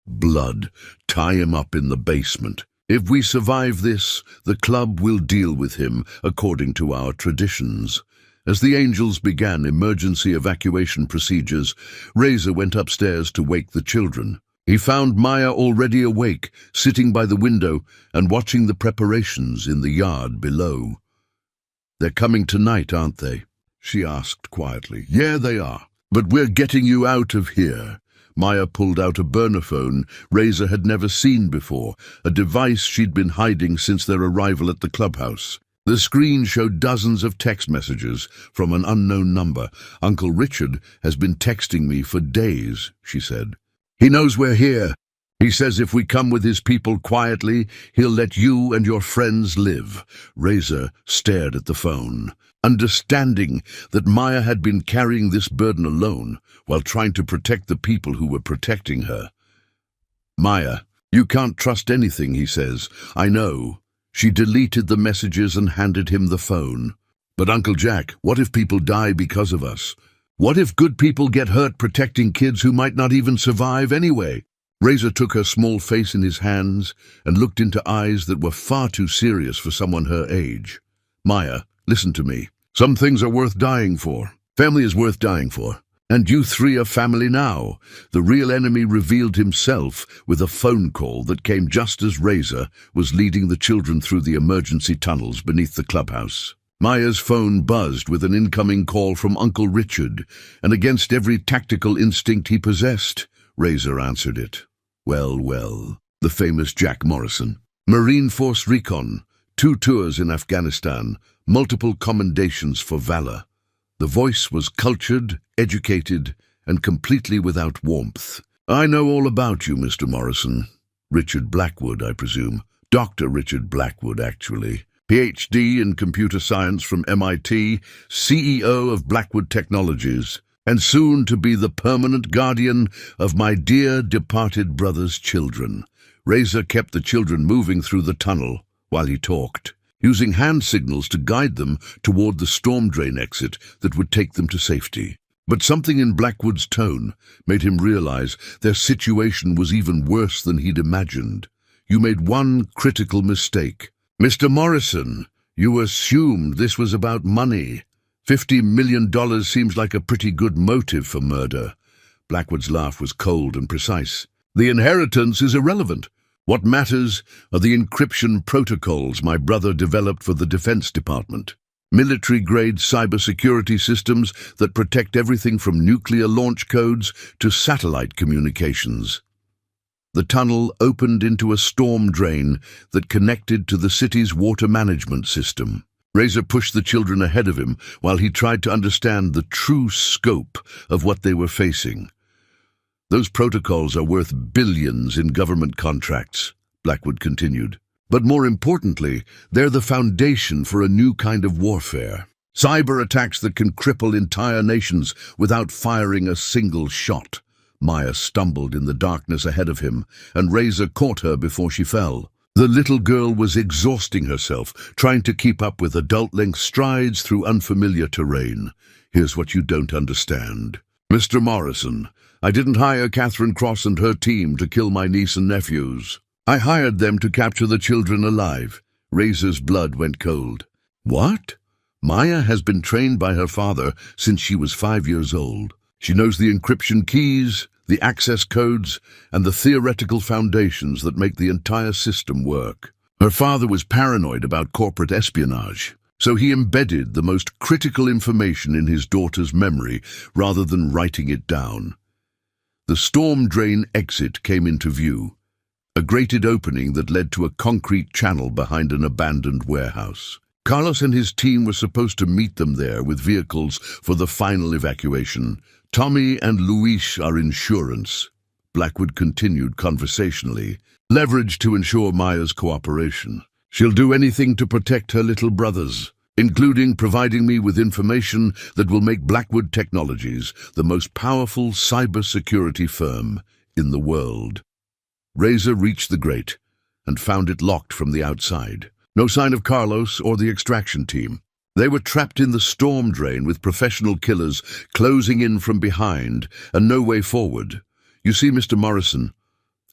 "Blood, tie him up in the basement. If we survive this, the club will deal with him according to our traditions." As the Angels began emergency evacuation procedures, Razor went upstairs to wake the children. He found Maya already awake, sitting by the window and watching the preparations in the yard below. "They're coming tonight, aren't they?" she asked quietly. "Yeah, they are. But we're getting you out of here." Maya pulled out a burner phone Razor had never seen before, a device she'd been hiding since their arrival at the clubhouse. The screen showed dozens of text messages from an unknown number. "Uncle Richard has been texting me for days," she said. "He knows we're here. He says if we come with his people quietly, he'll let you and your friends live." Razor stared at the phone, understanding that Maya had been carrying this burden alone while trying to protect the people who were protecting her. "Maya, you can't trust anything he says." "I know." She deleted the messages and handed him the phone. "But Uncle Jack, what if people die because of us? What if good people get hurt protecting kids who might not even survive anyway?" Razor took her small face in his hands and looked into eyes that were far too serious for someone her age. "Maya, listen to me. Some things are worth dying for. Family is worth dying for. And you three are family now." The real enemy revealed himself with a phone call that came just as Razor was leading the children through the emergency tunnels beneath the clubhouse. Maya's phone buzzed with an incoming call from Uncle Richard, and against every tactical instinct he possessed, Razor answered it. Well, the famous Jack Morrison. Marine Force Recon, 2 tours in Afghanistan, multiple commendations for valor. The voice was cultured, educated, and completely without warmth. "I know all about you, Mr. Morrison. Richard Blackwood, I presume. Dr. Richard Blackwood, actually. PhD in computer science from MIT, CEO of Blackwood Technologies, and soon to be the permanent guardian of my dear departed brother's children." Razor kept the children moving through the tunnel while he talked, using hand signals to guide them toward the storm drain exit that would take them to safety. But something in Blackwood's tone made him realize their situation was even worse than he'd imagined. "You made one critical mistake. Mr. Morrison, you assumed this was about money. $50 million seems like a pretty good motive for murder. Blackwood's laugh was cold and precise. The inheritance is irrelevant. What matters are the encryption protocols my brother developed for the Defense Department. Military-grade cybersecurity systems that protect everything from nuclear launch codes to satellite communications. The tunnel opened into a storm drain that connected to the city's water management system. Razor pushed the children ahead of him while he tried to understand the true scope of what they were facing. Those protocols are worth billions in government contracts, Blackwood continued. But more importantly, they're the foundation for a new kind of warfare. Cyber attacks that can cripple entire nations without firing a single shot. Maya stumbled in the darkness ahead of him, and Razor caught her before she fell. The little girl was exhausting herself, trying to keep up with adult-length strides through unfamiliar terrain. Here's what you don't understand. Mr. Morrison, I didn't hire Catherine Cross and her team to kill my niece and nephews. I hired them to capture the children alive. Razor's blood went cold. What? Maya has been trained by her father since she was 5 years old. She knows the encryption keys, the access codes, and the theoretical foundations that make the entire system work. Her father was paranoid about corporate espionage, so he embedded the most critical information in his daughter's memory rather than writing it down. The storm drain exit came into view, a grated opening that led to a concrete channel behind an abandoned warehouse. Carlos and his team were supposed to meet them there with vehicles for the final evacuation. Tommy and Luis are insurance, Blackwood continued conversationally, leverage to ensure Maya's cooperation. She'll do anything to protect her little brothers, including providing me with information that will make Blackwood Technologies the most powerful cybersecurity firm in the world. Razor reached the grate and found it locked from the outside. No sign of Carlos or the extraction team. They were trapped in the storm drain with professional killers closing in from behind and no way forward. You see, Mr. Morrison,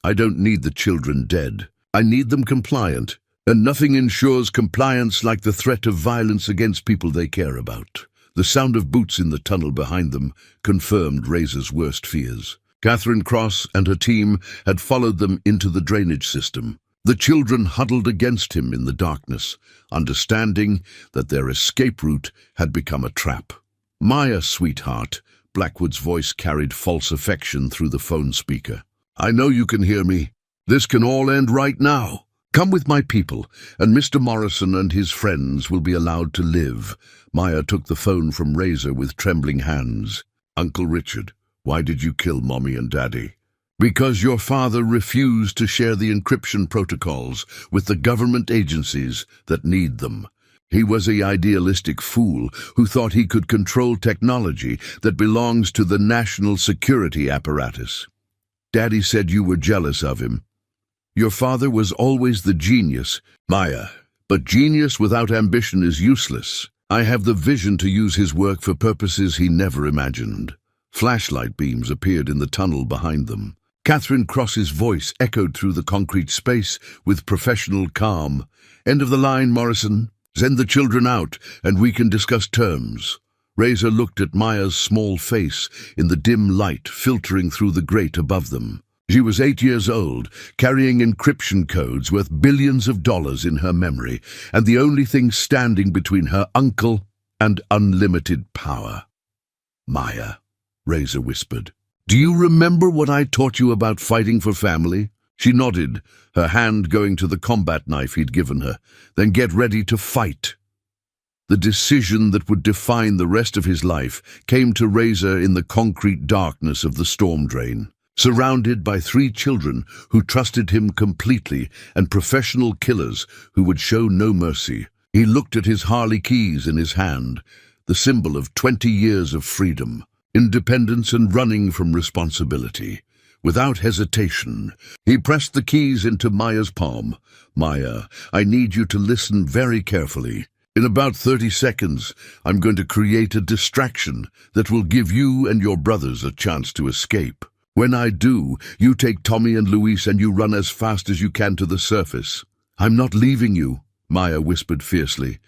I don't need the children dead. I need them compliant, and nothing ensures compliance like the threat of violence against people they care about. The sound of boots in the tunnel behind them confirmed Razor's worst fears. Catherine Cross and her team had followed them into the drainage system. The children huddled against him in the darkness, understanding that their escape route had become a trap. Maya, sweetheart, Blackwood's voice carried false affection through the phone speaker. I know you can hear me. This can all end right now. Come with my people, and Mr. Morrison and his friends will be allowed to live. Maya took the phone from Razor with trembling hands. Uncle Richard, why did you kill Mommy and Daddy? Because your father refused to share the encryption protocols with the government agencies that need them. He was an idealistic fool who thought he could control technology that belongs to the national security apparatus. Daddy said you were jealous of him. Your father was always the genius, Maya, but genius without ambition is useless. I have the vision to use his work for purposes he never imagined. Flashlight beams appeared in the tunnel behind them. Catherine Cross's voice echoed through the concrete space with professional calm. End of the line, Morrison. Send the children out, and we can discuss terms. Razor looked at Maya's small face in the dim light filtering through the grate above them. She was 8 years old, carrying encryption codes worth billions of dollars in her memory, and the only thing standing between her uncle and unlimited power. Maya, Razor whispered. Do you remember what I taught you about fighting for family? She nodded, her hand going to the combat knife he'd given her. Then get ready to fight. The decision that would define the rest of his life came to Razor in the concrete darkness of the storm drain. Surrounded by 3 children who trusted him completely and professional killers who would show no mercy, he looked at his Harley keys in his hand, the symbol of 20 years of freedom, independence and running from responsibility. Without hesitation, he pressed the keys into Maya's palm. Maya, I need you to listen very carefully. In about 30 seconds, I'm going to create a distraction that will give you and your brothers a chance to escape. When I do, you take Tommy and Luis and you run as fast as you can to the surface. I'm not leaving you, Maya whispered fiercely.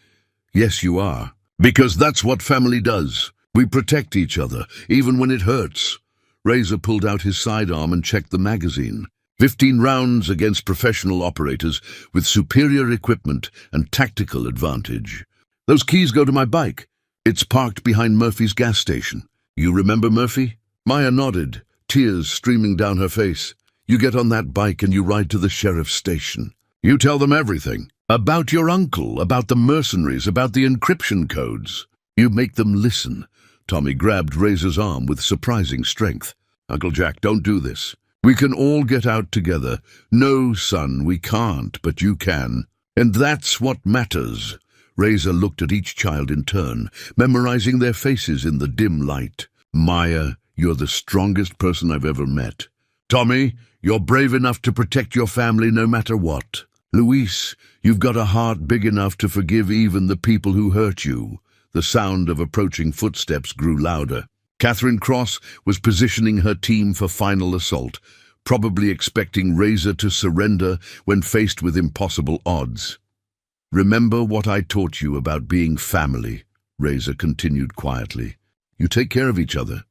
Yes, you are. Because that's what family does. We protect each other, even when it hurts. Razor pulled out his sidearm and checked the magazine. 15 rounds against professional operators with superior equipment and tactical advantage. Those keys go to my bike. It's parked behind Murphy's gas station. You remember Murphy? Maya nodded, tears streaming down her face. You get on that bike and you ride to the sheriff's station. You tell them everything. About your uncle, about the mercenaries, about the encryption codes. You make them listen. Tommy grabbed Razor's arm with surprising strength. Uncle Jack, don't do this. We can all get out together. No, son, we can't, but you can. And that's what matters. Razor looked at each child in turn, memorizing their faces in the dim light. Maya, you're the strongest person I've ever met. Tommy, you're brave enough to protect your family no matter what. Luis, you've got a heart big enough to forgive even the people who hurt you. The sound of approaching footsteps grew louder. Catherine Cross was positioning her team for final assault, probably expecting Razor to surrender when faced with impossible odds. Remember what I taught you about being family, Razor continued quietly. You take care of each other.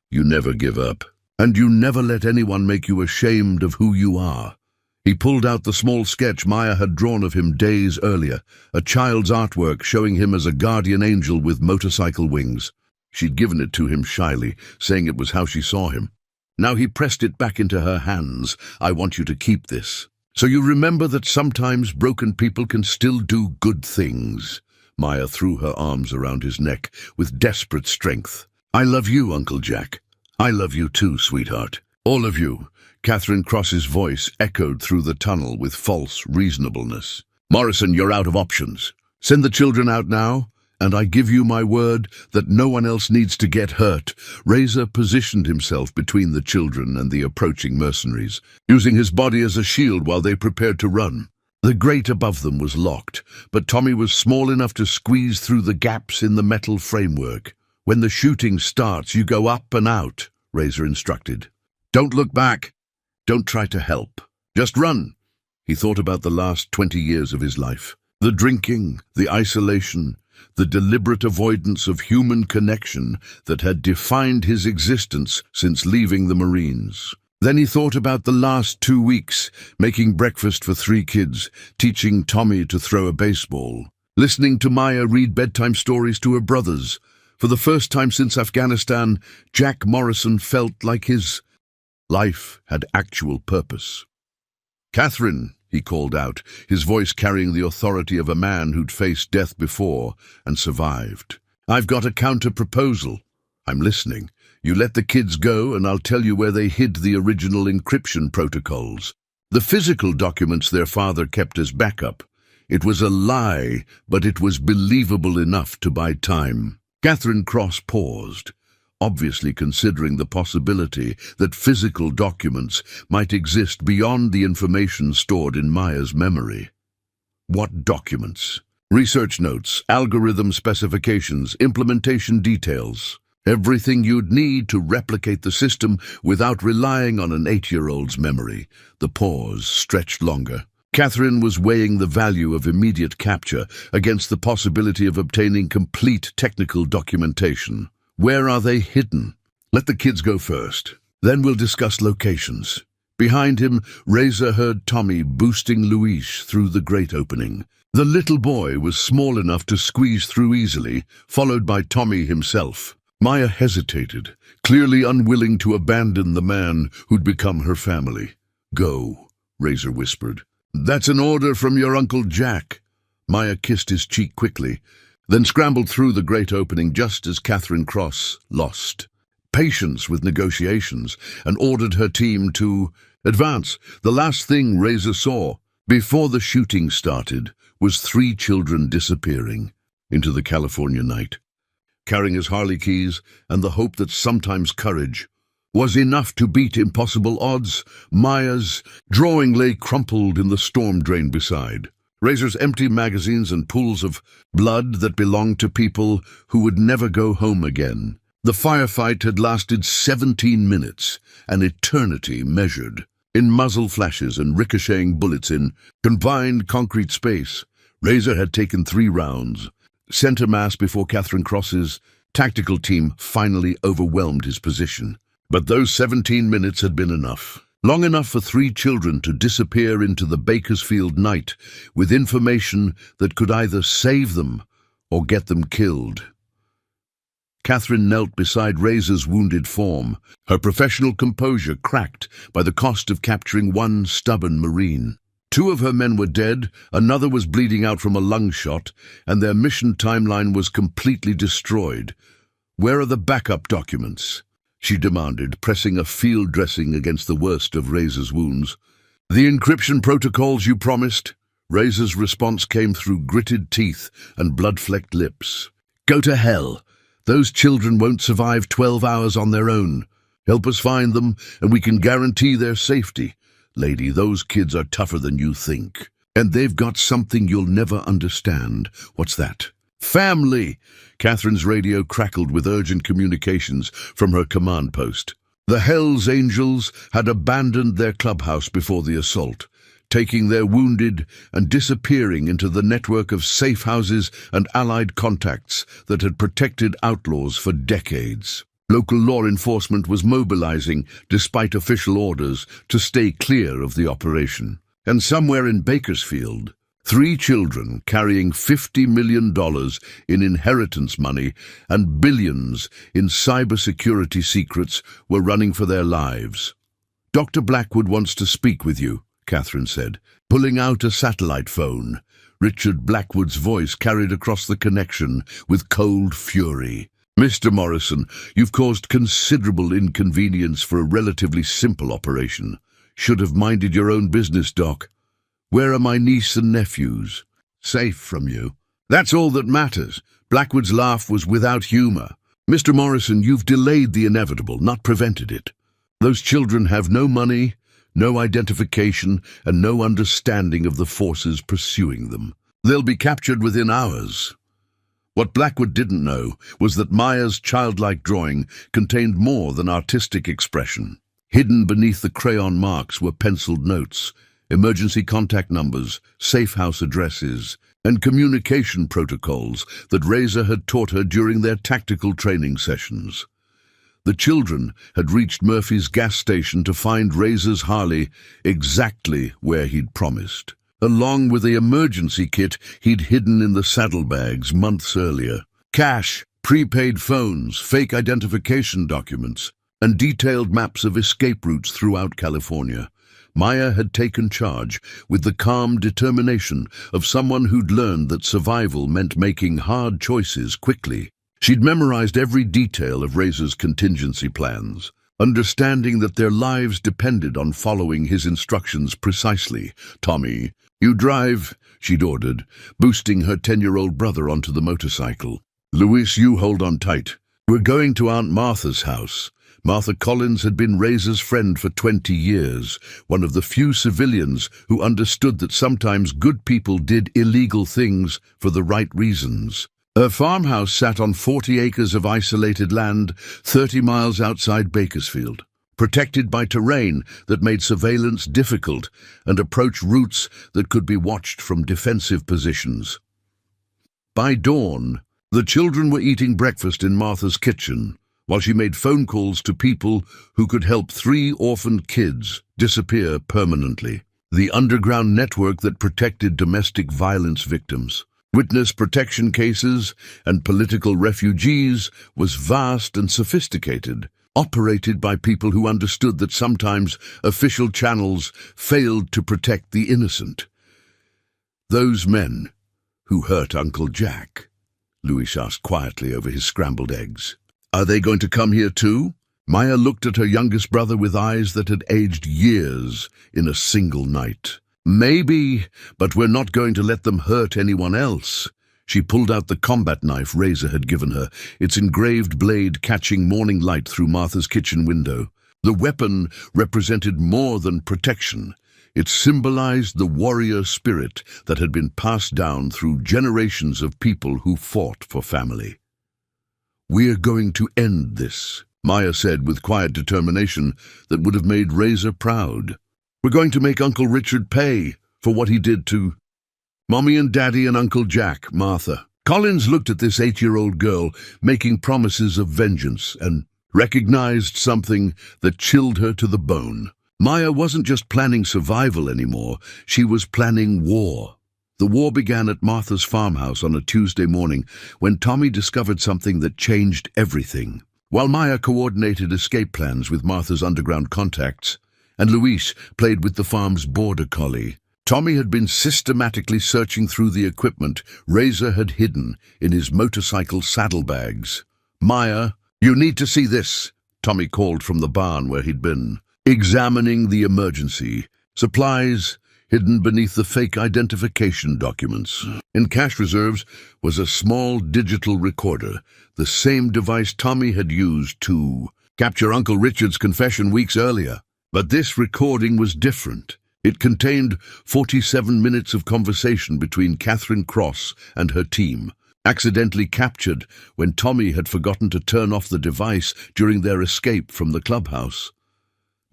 You never give up. And you never let anyone make you ashamed of who you are. He pulled out the small sketch Maya had drawn of him days earlier, a child's artwork showing him as a guardian angel with motorcycle wings. She'd given it to him shyly, saying it was how she saw him. Now he pressed it back into her hands. I want you to keep this. So you remember that sometimes broken people can still do good things. Maya threw her arms around his neck with desperate strength. I love you, Uncle Jack. I love you too, sweetheart. All of you. Catherine Cross's voice echoed through the tunnel with false reasonableness. Morrison, you're out of options. Send the children out now, and I give you my word that no one else needs to get hurt. Razor positioned himself between the children and the approaching mercenaries, using his body as a shield while they prepared to run. The grate above them was locked, but Tommy was small enough to squeeze through the gaps in the metal framework. When the shooting starts, you go up and out, Razor instructed. Don't look back. Don't try to help. Just run. He thought about the last 20 years of his life. The drinking, the isolation, the deliberate avoidance of human connection that had defined his existence since leaving the Marines. Then he thought about the last 2 weeks, making breakfast for 3 kids, teaching Tommy to throw a baseball, listening to Maya read bedtime stories to her brothers. For the first time since Afghanistan, Jack Morrison felt like his life had actual purpose. Catherine, he called out, his voice carrying the authority of a man who'd faced death before and survived. I've got a counter-proposal. I'm listening. You let the kids go and I'll tell you where they hid the original encryption protocols. The physical documents their father kept as backup. It was a lie, but it was believable enough to buy time. Catherine Cross paused, obviously considering the possibility that physical documents might exist beyond the information stored in Maya's memory. What documents? Research notes, algorithm specifications, implementation details. Everything you'd need to replicate the system without relying on an 8-year-old's memory. The pause stretched longer. Catherine was weighing the value of immediate capture against the possibility of obtaining complete technical documentation. Where are they hidden? Let the kids go first. Then we'll discuss locations. Behind him, Razor heard Tommy boosting Luis through the grate opening. The little boy was small enough to squeeze through easily, followed by Tommy himself. Maya hesitated, clearly unwilling to abandon the man who'd become her family. Go, Razor whispered. That's an order from your Uncle Jack. Maya kissed his cheek quickly, then scrambled through the great opening just as Catherine Cross lost patience with negotiations and ordered her team to advance. The last thing Razor saw before the shooting started was 3 children disappearing into the California night, carrying his Harley keys and the hope that sometimes courage was enough to beat impossible odds. Maya's drawing lay crumpled in the storm drain beside. Razor's empty magazines and pools of blood that belonged to people who would never go home again. The firefight had lasted 17 minutes, an eternity measured in muzzle flashes and ricocheting bullets in confined concrete space. Razor had taken 3 rounds. Center mass before Catherine Cross's tactical team finally overwhelmed his position. But those 17 minutes had been enough. Long enough for 3 children to disappear into the Bakersfield night with information that could either save them or get them killed. Catherine knelt beside Razor's wounded form, her professional composure cracked by the cost of capturing one stubborn Marine. 2 of her men were dead, another was bleeding out from a lung shot, and their mission timeline was completely destroyed. "Where are the backup documents?" she demanded, pressing a field dressing against the worst of Razor's wounds. "The encryption protocols you promised?" Razor's response came through gritted teeth and blood-flecked lips. "Go to hell. Those children won't survive 12 hours on their own. Help us find them, and we can guarantee their safety. Lady, those kids are tougher than you think. And they've got something you'll never understand." "What's that?" "Family!" Catherine's radio crackled with urgent communications from her command post. The Hells Angels had abandoned their clubhouse before the assault, taking their wounded and disappearing into the network of safe houses and allied contacts that had protected outlaws for decades. Local law enforcement was mobilizing, despite official orders, to stay clear of the operation. And somewhere in Bakersfield, 3 children carrying $50 million in inheritance money and billions in cybersecurity secrets were running for their lives. "Dr. Blackwood wants to speak with you," Catherine said, pulling out a satellite phone. Richard Blackwood's voice carried across the connection with cold fury. "Mr. Morrison, you've caused considerable inconvenience for a relatively simple operation. Should have minded your own business, Doc. Where are my niece and nephews?" "Safe from you. That's all that matters." Blackwood's laugh was without humor. "Mr. Morrison, you've delayed the inevitable, not prevented it. Those children have no money, no identification, and no understanding of the forces pursuing them. They'll be captured within hours." What Blackwood didn't know was that Maya's childlike drawing contained more than artistic expression. Hidden beneath the crayon marks were penciled notes, emergency contact numbers, safe house addresses, and communication protocols that Razor had taught her during their tactical training sessions. The children had reached Murphy's gas station to find Razor's Harley exactly where he'd promised, along with the emergency kit he'd hidden in the saddlebags months earlier. Cash, prepaid phones, fake identification documents, and detailed maps of escape routes throughout California. Maya had taken charge with the calm determination of someone who'd learned that survival meant making hard choices quickly. She'd memorized every detail of Razor's contingency plans, understanding that their lives depended on following his instructions precisely. "Tommy, you drive," she'd ordered, boosting her 10-year-old brother onto the motorcycle. "Louis, you hold on tight. We're going to Aunt Martha's house." Martha Collins had been Razor's friend for 20 years, one of the few civilians who understood that sometimes good people did illegal things for the right reasons. Her farmhouse sat on 40 acres of isolated land 30 miles outside Bakersfield, protected by terrain that made surveillance difficult and approach routes that could be watched from defensive positions. By dawn, the children were eating breakfast in Martha's kitchen, while she made phone calls to people who could help 3 orphaned kids disappear permanently. The underground network that protected domestic violence victims, witness protection cases, and political refugees was vast and sophisticated, operated by people who understood that sometimes official channels failed to protect the innocent. "Those men who hurt Uncle Jack?" Louis asked quietly over his scrambled eggs. "Are they going to come here too?" Maya looked at her youngest brother with eyes that had aged years in a single night. "Maybe, but we're not going to let them hurt anyone else." She pulled out the combat knife Razor had given her, its engraved blade catching morning light through Martha's kitchen window. The weapon represented more than protection. It symbolized the warrior spirit that had been passed down through generations of people who fought for family. "We're going to end this," Maya said with quiet determination that would have made Razor proud. "We're going to make Uncle Richard pay for what he did to Mommy and Daddy and Uncle Jack, Martha." Collins looked at this 8-year-old girl making promises of vengeance, and recognized something that chilled her to the bone. Maya wasn't just planning survival anymore, she was planning war. The war began at Martha's farmhouse on a Tuesday morning when Tommy discovered something that changed everything. While Maya coordinated escape plans with Martha's underground contacts, and Luis played with the farm's border collie, Tommy had been systematically searching through the equipment Razor had hidden in his motorcycle saddlebags. "Maya, you need to see this," Tommy called from the barn where he'd been examining the emergency supplies hidden beneath the fake identification documents. In cash reserves was a small digital recorder, the same device Tommy had used to capture Uncle Richard's confession weeks earlier. But this recording was different. It contained 47 minutes of conversation between Catherine Cross and her team, accidentally captured when Tommy had forgotten to turn off the device during their escape from the clubhouse.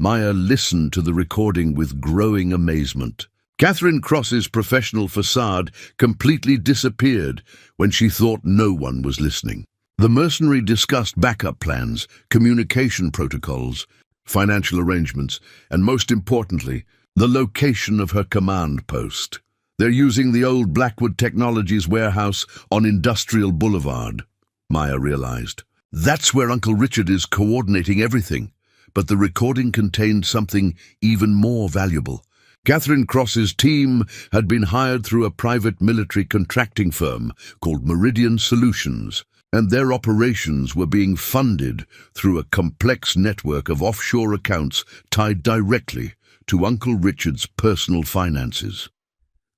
Maya listened to the recording with growing amazement. Catherine Cross's professional facade completely disappeared when she thought no one was listening. The mercenary discussed backup plans, communication protocols, financial arrangements, and most importantly, the location of her command post. "They're using the old Blackwood Technologies warehouse on Industrial Boulevard," Maya realized. "That's where Uncle Richard is coordinating everything." But the recording contained something even more valuable. Catherine Cross's team had been hired through a private military contracting firm called Meridian Solutions, and their operations were being funded through a complex network of offshore accounts tied directly to Uncle Richard's personal finances.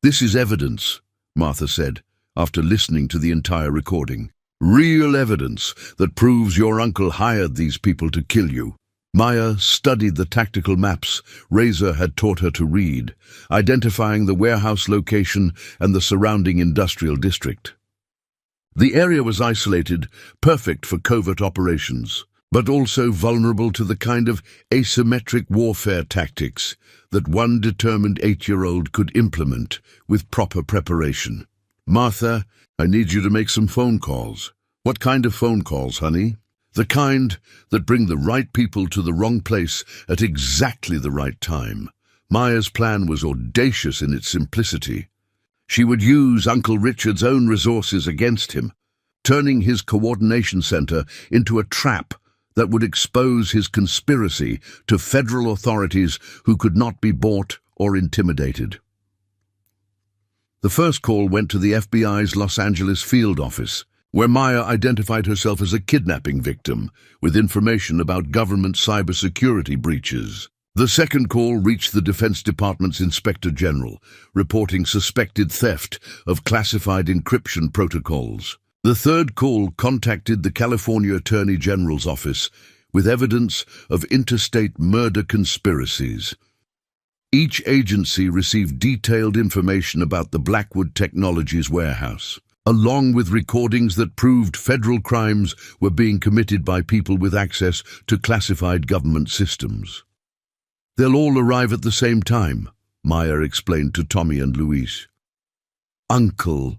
"This is evidence," Martha said, after listening to the entire recording. "Real evidence that proves your uncle hired these people to kill you." Maya studied the tactical maps Razor had taught her to read, identifying the warehouse location and the surrounding industrial district. The area was isolated, perfect for covert operations, but also vulnerable to the kind of asymmetric warfare tactics that one determined 8-year-old could implement with proper preparation. "Martha, I need you to make some phone calls." "What kind of phone calls, honey?" "The kind that bring the right people to the wrong place at exactly the right time." Maya's plan was audacious in its simplicity. She would use Uncle Richard's own resources against him, turning his coordination center into a trap that would expose his conspiracy to federal authorities who could not be bought or intimidated. The first call went to the FBI's Los Angeles field office, where Maya identified herself as a kidnapping victim with information about government cybersecurity breaches. The second call reached the Defense Department's Inspector General, reporting suspected theft of classified encryption protocols. The third call contacted the California Attorney General's office with evidence of interstate murder conspiracies. Each agency received detailed information about the Blackwood Technologies warehouse, along with recordings that proved federal crimes were being committed by people with access to classified government systems. "They'll all arrive at the same time," Maya explained to Tommy and Luis. "Uncle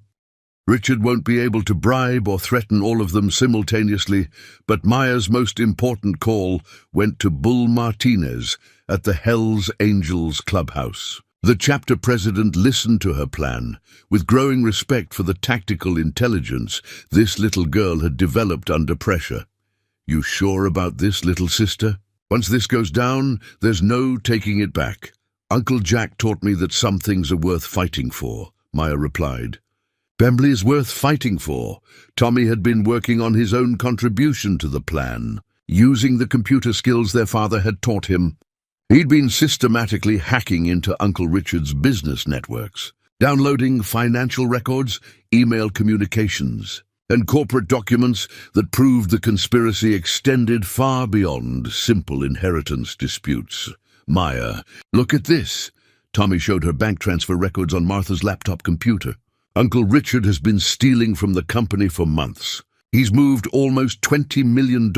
Richard won't be able to bribe or threaten all of them simultaneously, but Maya's most important call went to Bull Martinez at the Hells Angels clubhouse. The chapter president listened to her plan, with growing respect for the tactical intelligence this little girl had developed under pressure. "You sure about this, little sister? Once this goes down, there's no taking it back. Uncle Jack taught me that some things are worth fighting for," Maya replied. "Bembley is worth fighting for." Tommy had been working on his own contribution to the plan, using the computer skills their father had taught him. He'd been systematically hacking into Uncle Richard's business networks, downloading financial records, email communications, and corporate documents that proved the conspiracy extended far beyond simple inheritance disputes. "Maya, look at this." Tommy showed her bank transfer records on Martha's laptop computer. "Uncle Richard has been stealing from the company for months. He's moved almost $20 million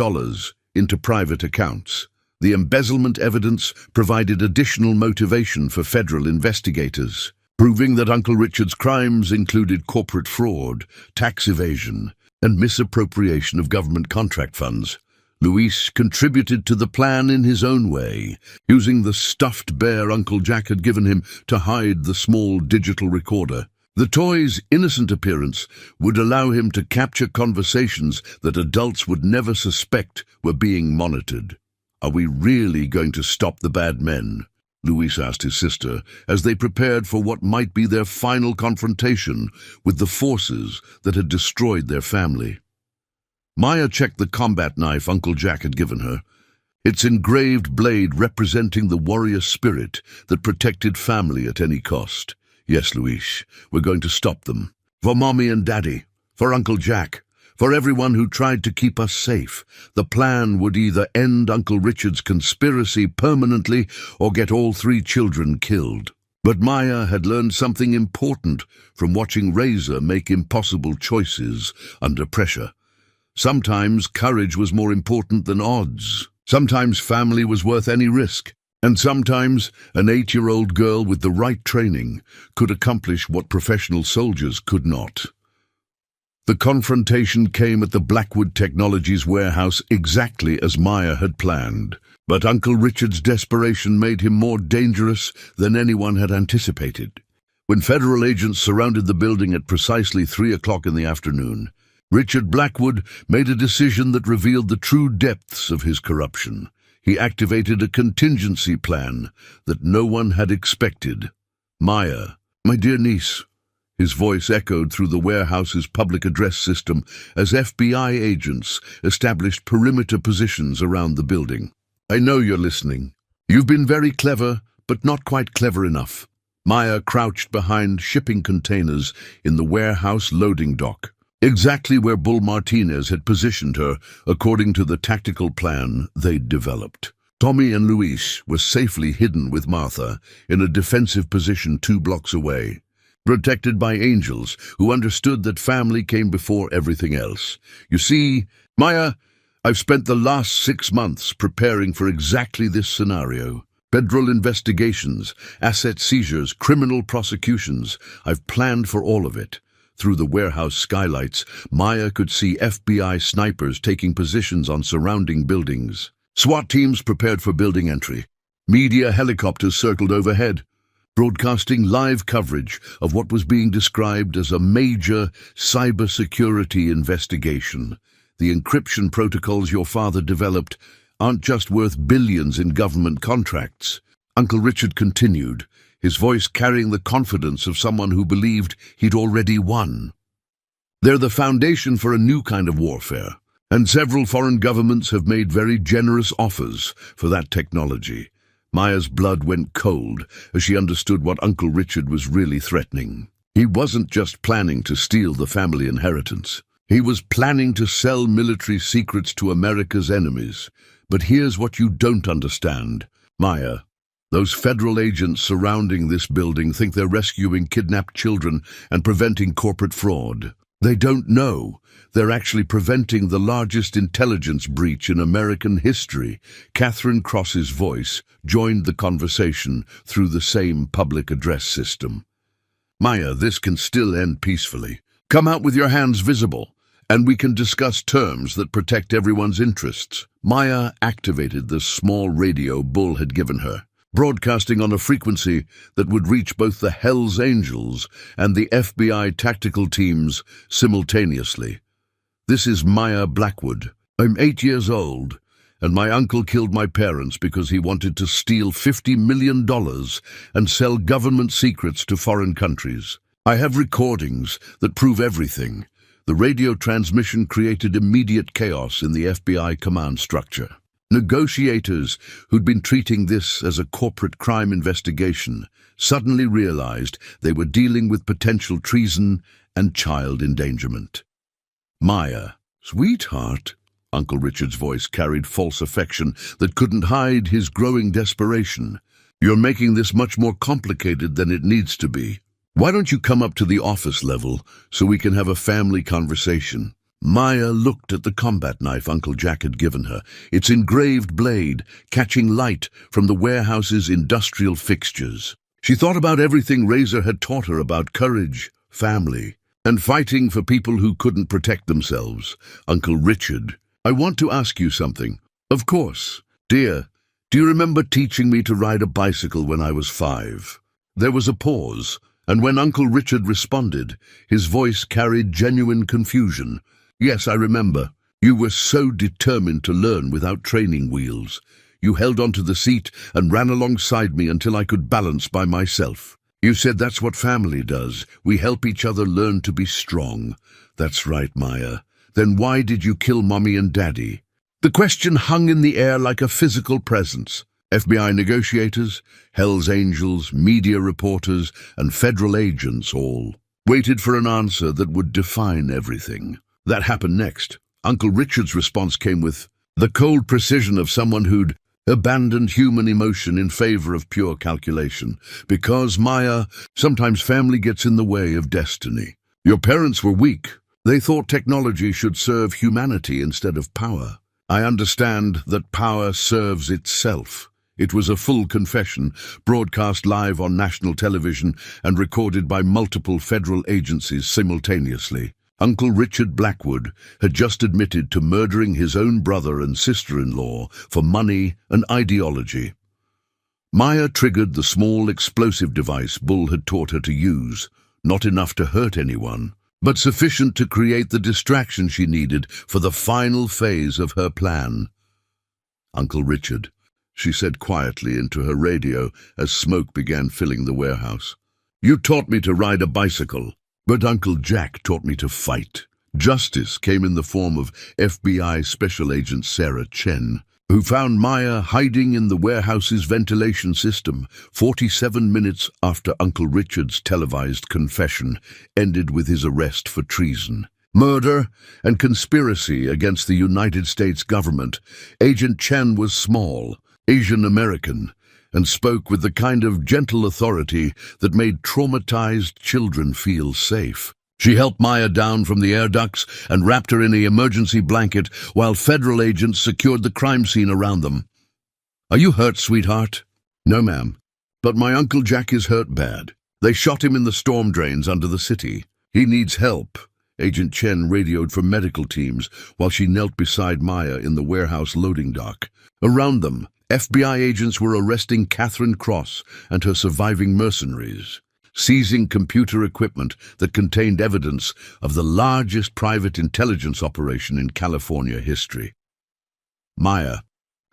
into private accounts. The embezzlement evidence provided additional motivation for federal investigators, proving that Uncle Richard's crimes included corporate fraud, tax evasion, and misappropriation of government contract funds." Luis contributed to the plan in his own way, using the stuffed bear Uncle Jack had given him to hide the small digital recorder. The toy's innocent appearance would allow him to capture conversations that adults would never suspect were being monitored. "Are we really going to stop the bad men?" Luis asked his sister, as they prepared for what might be their final confrontation with the forces that had destroyed their family. Maya checked the combat knife Uncle Jack had given her, its engraved blade representing the warrior spirit that protected family at any cost. "Yes, Luis, we're going to stop them. For Mommy and Daddy, for Uncle Jack, for everyone who tried to keep us safe. The plan would either end Uncle Richard's conspiracy permanently or get all 3 children killed." But Maya had learned something important from watching Razor make impossible choices under pressure. Sometimes courage was more important than odds. Sometimes family was worth any risk. And sometimes an 8-year-old girl with the right training could accomplish what professional soldiers could not. The confrontation came at the Blackwood Technologies warehouse exactly as Maya had planned. But Uncle Richard's desperation made him more dangerous than anyone had anticipated. When federal agents surrounded the building at precisely 3 o'clock in the afternoon, Richard Blackwood made a decision that revealed the true depths of his corruption. He activated a contingency plan that no one had expected. "Maya, my dear niece," his voice echoed through the warehouse's public address system as FBI agents established perimeter positions around the building. "I know you're listening. You've been very clever, but not quite clever enough." Maya crouched behind shipping containers in the warehouse loading dock, exactly where Bull Martinez had positioned her according to the tactical plan they'd developed. Tommy and Luis were safely hidden with Martha in a defensive position 2 blocks away, protected by angels who understood that family came before everything else. "You see, Maya, I've spent the last 6 months preparing for exactly this scenario. Federal investigations, asset seizures, criminal prosecutions. I've planned for all of it." Through the warehouse skylights, Maya could see FBI snipers taking positions on surrounding buildings. SWAT teams prepared for building entry. Media helicopters circled overhead, broadcasting live coverage of what was being described as a major cybersecurity investigation. "The encryption protocols your father developed aren't just worth billions in government contracts," Uncle Richard continued, his voice carrying the confidence of someone who believed he'd already won. "They're the foundation for a new kind of warfare, and several foreign governments have made very generous offers for that technology." Maya's blood went cold as she understood what Uncle Richard was really threatening. He wasn't just planning to steal the family inheritance. He was planning to sell military secrets to America's enemies. But here's what you don't understand, Maya. Those federal agents surrounding this building think they're rescuing kidnapped children and preventing corporate fraud. They don't know they're actually preventing the largest intelligence breach in American history. Catherine Cross's voice joined the conversation through the same public address system. "Maya, this can still end peacefully. Come out with your hands visible, and we can discuss terms that protect everyone's interests." Maya activated the small radio Bull had given her, broadcasting on a frequency that would reach both the Hells Angels and the FBI tactical teams simultaneously. "This is Maya Blackwood. I'm 8 years old, and my uncle killed my parents because he wanted to steal $50 million and sell government secrets to foreign countries. I have recordings that prove everything." The radio transmission created immediate chaos in the FBI command structure. Negotiators who'd been treating this as a corporate crime investigation suddenly realized they were dealing with potential treason and child endangerment. "Maya, sweetheart," Uncle Richard's voice carried false affection that couldn't hide his growing desperation. "You're making this much more complicated than it needs to be. Why don't you come up to the office level so we can have a family conversation?" Maya looked at the combat knife Uncle Jack had given her, its engraved blade catching light from the warehouse's industrial fixtures. She thought about everything Razor had taught her about courage, family, and fighting for people who couldn't protect themselves. Uncle Richard I want to ask you something. Of course. Dear, do you remember teaching me to ride a bicycle when I was 5? There was a pause, and when Uncle Richard responded, his voice carried genuine confusion. Yes, I remember. You were so determined to learn without training wheels. You held onto the seat and ran alongside me until I could balance by myself. You said that's what family does. We help each other learn to be strong. That's right, Maya. Then why did you kill Mommy and Daddy? The question hung in the air like a physical presence. FBI negotiators, Hell's Angels, media reporters, and federal agents all waited for an answer that would define everything. That happened next. Uncle Richard's response came with the cold precision of someone who'd abandoned human emotion in favor of pure calculation. Because, Maya, sometimes family gets in the way of destiny. Your parents were weak. They thought technology should serve humanity instead of power. I understand that power serves itself. It was a full confession, broadcast live on national television and recorded by multiple federal agencies simultaneously. Uncle Richard Blackwood had just admitted to murdering his own brother and sister-in-law for money and ideology. Maya triggered the small explosive device Bull had taught her to use, not enough to hurt anyone, but sufficient to create the distraction she needed for the final phase of her plan. Uncle Richard, she said quietly into her radio as smoke began filling the warehouse. You taught me to ride a bicycle. But Uncle Jack taught me to fight. Justice came in the form of FBI Special Agent Sarah Chen, who found Maya hiding in the warehouse's ventilation system 47 minutes after Uncle Richard's televised confession ended with his arrest for treason, murder, and conspiracy against the United States government. Agent Chen was small, Asian American, and spoke with the kind of gentle authority that made traumatized children feel safe. She helped Maya down from the air ducts and wrapped her in an emergency blanket while federal agents secured the crime scene around them. Are you hurt, sweetheart? No, ma'am. But my Uncle Jack is hurt bad. They shot him in the storm drains under the city. He needs help. Agent Chen radioed for medical teams while she knelt beside Maya in the warehouse loading dock. Around them, FBI agents were arresting Catherine Cross and her surviving mercenaries, seizing computer equipment that contained evidence of the largest private intelligence operation in California history. Maya,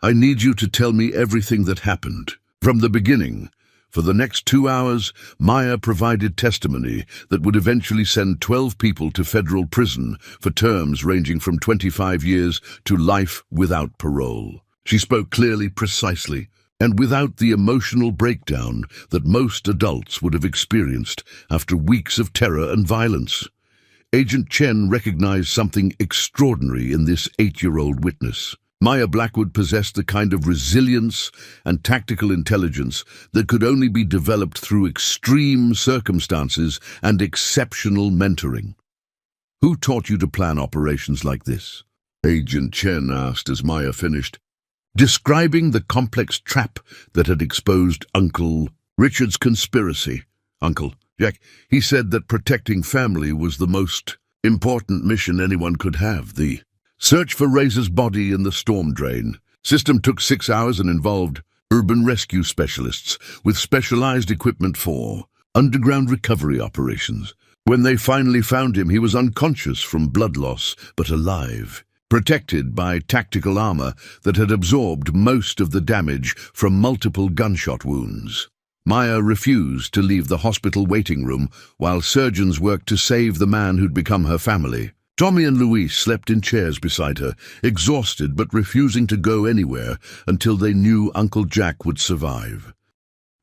I need you to tell me everything that happened, from the beginning. For the next 2 hours, Maya provided testimony that would eventually send 12 people to federal prison for terms ranging from 25 years to life without parole. She spoke clearly, precisely, and without the emotional breakdown that most adults would have experienced after weeks of terror and violence. Agent Chen recognized something extraordinary in this 8-year-old witness. Maya Blackwood possessed the kind of resilience and tactical intelligence that could only be developed through extreme circumstances and exceptional mentoring. Who taught you to plan operations like this? Agent Chen asked as Maya finished, describing the complex trap that had exposed Uncle Richard's conspiracy. Uncle Jack, he said that protecting family was the most important mission anyone could have. The search for Razor's body in the storm drain system took 6 hours and involved urban rescue specialists with specialized equipment for underground recovery operations. When they finally found him, he was unconscious from blood loss, but alive, protected by tactical armor that had absorbed most of the damage from multiple gunshot wounds. Maya refused to leave the hospital waiting room while surgeons worked to save the man who'd become her family. Tommy and Louise slept in chairs beside her, exhausted but refusing to go anywhere until they knew Uncle Jack would survive.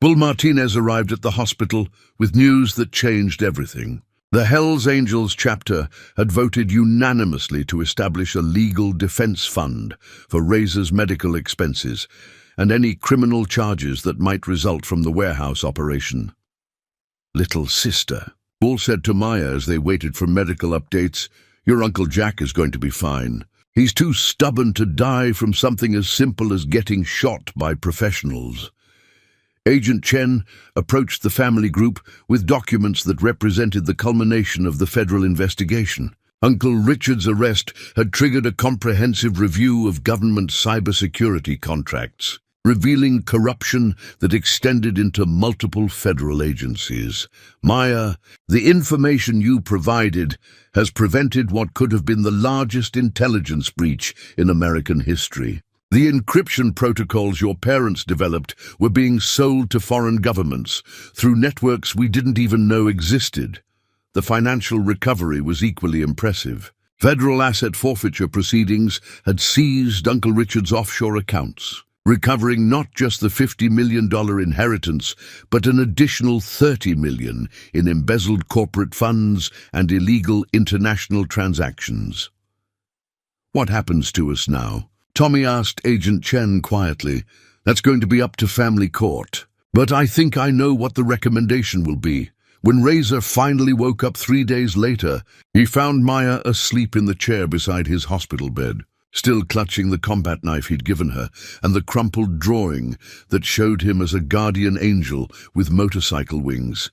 Bull Martinez arrived at the hospital with news that changed everything. The Hells Angels chapter had voted unanimously to establish a legal defense fund for Razor's medical expenses and any criminal charges that might result from the warehouse operation. Little sister, Bull said to Maya as they waited for medical updates, your Uncle Jack is going to be fine. He's too stubborn to die from something as simple as getting shot by professionals. Agent Chen approached the family group with documents that represented the culmination of the federal investigation. Uncle Richard's arrest had triggered a comprehensive review of government cybersecurity contracts, revealing corruption that extended into multiple federal agencies. Maya, the information you provided has prevented what could have been the largest intelligence breach in American history. The encryption protocols your parents developed were being sold to foreign governments through networks we didn't even know existed. The financial recovery was equally impressive. Federal asset forfeiture proceedings had seized Uncle Richard's offshore accounts, recovering not just the $50 million inheritance, but an additional $30 million in embezzled corporate funds and illegal international transactions. "What happens to us now?" Tommy asked Agent Chen quietly. "That's going to be up to family court. But I think I know what the recommendation will be." When Razor finally woke up 3 days later, he found Maya asleep in the chair beside his hospital bed, still clutching the combat knife he'd given her and the crumpled drawing that showed him as a guardian angel with motorcycle wings.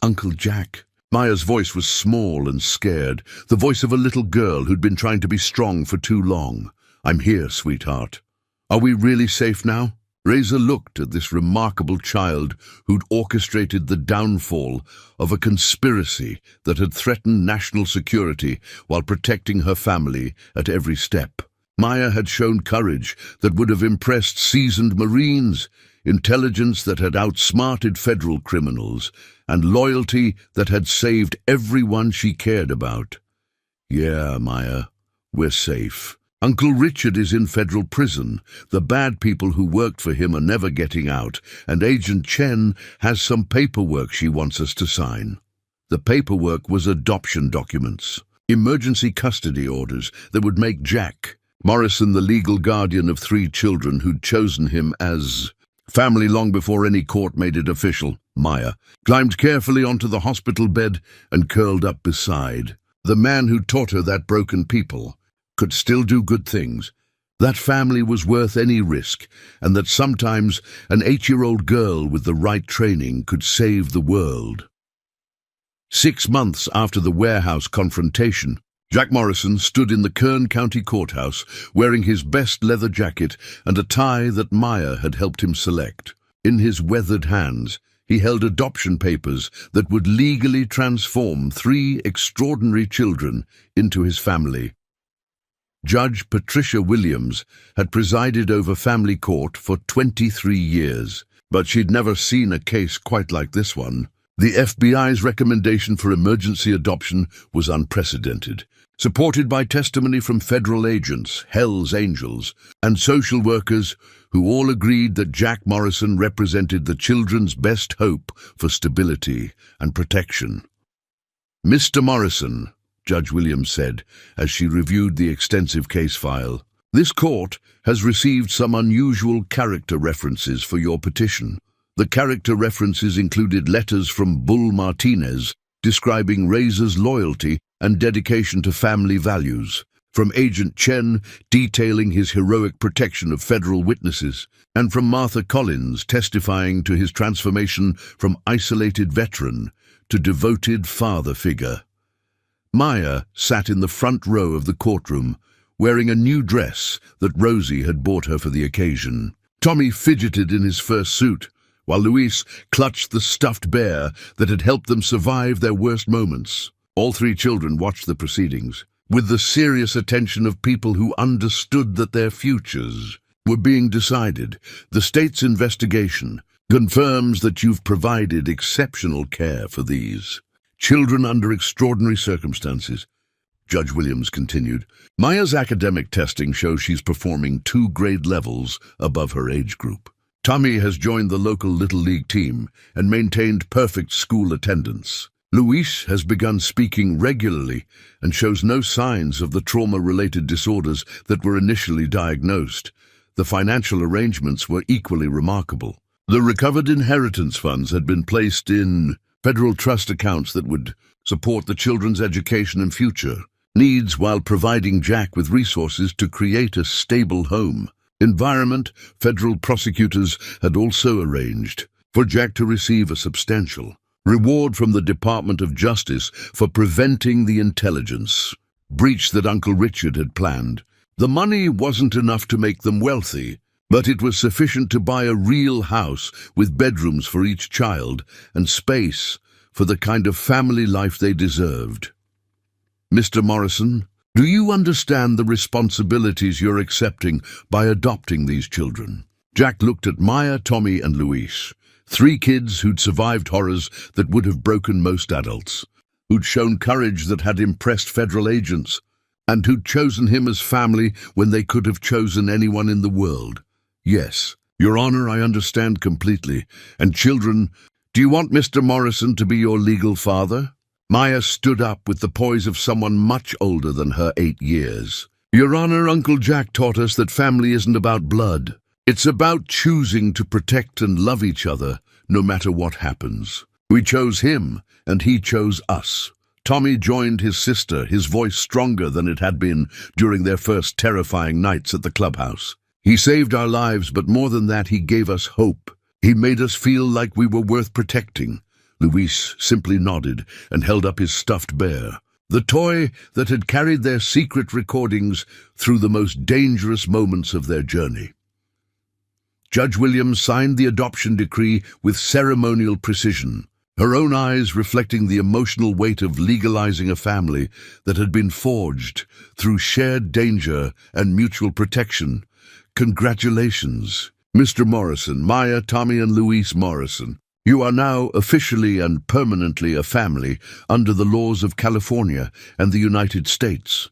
"Uncle Jack." Maya's voice was small and scared, the voice of a little girl who'd been trying to be strong for too long. "I'm here, sweetheart. Are we really safe now?" Razor looked at this remarkable child who'd orchestrated the downfall of a conspiracy that had threatened national security while protecting her family at every step. Maya had shown courage that would have impressed seasoned Marines, intelligence that had outsmarted federal criminals, and loyalty that had saved everyone she cared about. "Yeah, Maya, we're safe. Uncle Richard is in federal prison. The bad people who worked for him are never getting out, and Agent Chen has some paperwork she wants us to sign." The paperwork was adoption documents, emergency custody orders that would make Jack Morrison the legal guardian of 3 children who'd chosen him as family long before any court made it official. Maya climbed carefully onto the hospital bed and curled up beside the man who taught her that broken people could still do good things, that family was worth any risk, and that sometimes an 8-year-old girl with the right training could save the world. 6 months after the warehouse confrontation, Jack Morrison stood in the Kern County Courthouse wearing his best leather jacket and a tie that Maya had helped him select. In his weathered hands, he held adoption papers that would legally transform 3 extraordinary children into his family. Judge Patricia Williams had presided over family court for 23 years, but she'd never seen a case quite like this one. The FBI's recommendation for emergency adoption was unprecedented, supported by testimony from federal agents, Hells Angels, and social workers who all agreed that Jack Morrison represented the children's best hope for stability and protection. "Mr. Morrison," Judge Williams said, as she reviewed the extensive case file, "this court has received some unusual character references for your petition. The character references included letters from Bull Martinez describing Razor's loyalty and dedication to family values, from Agent Chen detailing his heroic protection of federal witnesses, and from Martha Collins testifying to his transformation from isolated veteran to devoted father figure." Maya sat in the front row of the courtroom, wearing a new dress that Rosie had bought her for the occasion. Tommy fidgeted in his fur suit, while Luis clutched the stuffed bear that had helped them survive their worst moments. All 3 children watched the proceedings, with the serious attention of people who understood that their futures were being decided. "The state's investigation confirms that you've provided exceptional care for these children under extraordinary circumstances," Judge Williams continued. "Maya's academic testing shows she's performing 2 grade levels above her age group. Tommy has joined the local Little League team and maintained perfect school attendance. Luis has begun speaking regularly and shows no signs of the trauma-related disorders that were initially diagnosed. The financial arrangements were equally remarkable. The recovered inheritance funds had been placed in federal trust accounts that would support the children's education and future needs while providing Jack with resources to create a stable home environment. Federal prosecutors had also arranged for Jack to receive a substantial reward from the Department of Justice for preventing the intelligence breach that Uncle Richard had planned. The money wasn't enough to make them wealthy, but it was sufficient to buy a real house with bedrooms for each child and space for the kind of family life they deserved. Mr. Morrison, do you understand the responsibilities you're accepting by adopting these children? Jack looked at Maya, Tommy, and Luis, 3 kids who'd survived horrors that would have broken most adults, who'd shown courage that had impressed federal agents, and who'd chosen him as family when they could have chosen anyone in the world. Yes, Your Honor, I understand completely. And children, do you want Mr. Morrison to be your legal father? Maya stood up with the poise of someone much older than her 8 years. Your Honor, Uncle Jack taught us that family isn't about blood. It's about choosing to protect and love each other, no matter what happens. We chose him, and he chose us. Tommy joined his sister, his voice stronger than it had been during their first terrifying nights at the clubhouse. He saved our lives, but more than that, he gave us hope. He made us feel like we were worth protecting. Luis simply nodded and held up his stuffed bear, the toy that had carried their secret recordings through the most dangerous moments of their journey. Judge Williams signed the adoption decree with ceremonial precision, her own eyes reflecting the emotional weight of legalizing a family that had been forged through shared danger and mutual protection. Congratulations, Mr. Morrison, Maya, Tommy, and Luis Morrison. You are now officially and permanently a family under the laws of California and the United States.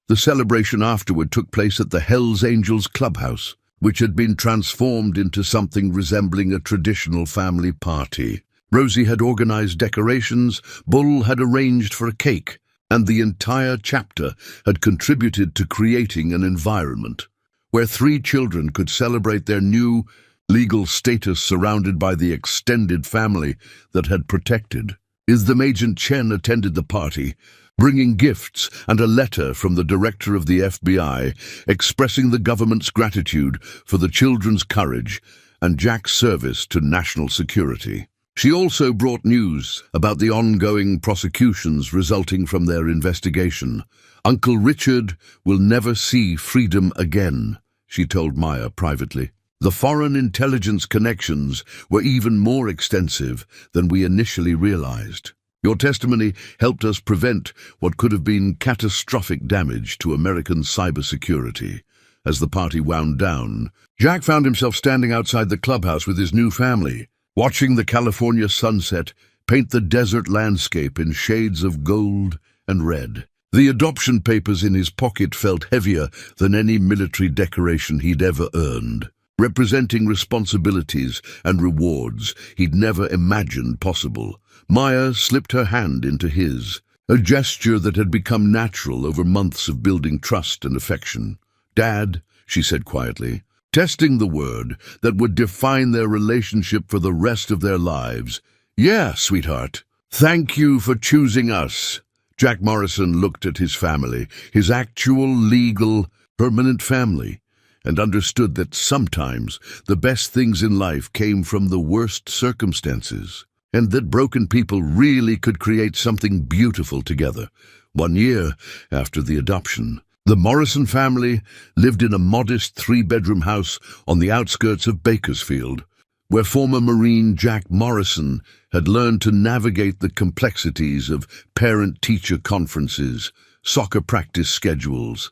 The celebration afterward took place at the Hells Angels clubhouse, which had been transformed into something resembling a traditional family party. Rosie had organized decorations, Bull had arranged for a cake, and the entire chapter had contributed to creating an environment where 3 children could celebrate their new legal status surrounded by the extended family that had protected. Agent Chen attended the party, bringing gifts and a letter from the director of the FBI expressing the government's gratitude for the children's courage and Jack's service to national security. She also brought news about the ongoing prosecutions resulting from their investigation. Uncle Richard will never see freedom again, she told Maya privately. The foreign intelligence connections were even more extensive than we initially realized. Your testimony helped us prevent what could have been catastrophic damage to American cybersecurity. As the party wound down, Jack found himself standing outside the clubhouse with his new family, watching the California sunset paint the desert landscape in shades of gold and red. The adoption papers in his pocket felt heavier than any military decoration he'd ever earned, representing responsibilities and rewards he'd never imagined possible. Maya slipped her hand into his, a gesture that had become natural over months of building trust and affection. "Dad," she said quietly, testing the word that would define their relationship for the rest of their lives. "Yeah, sweetheart. Thank you for choosing us." Jack Morrison looked at his family, his actual, legal, permanent family, and understood that sometimes the best things in life came from the worst circumstances, and that broken people really could create something beautiful together. 1 year after the adoption, the Morrison family lived in a modest 3-bedroom house on the outskirts of Bakersfield, where former Marine Jack Morrison had learned to navigate the complexities of parent-teacher conferences, soccer practice schedules,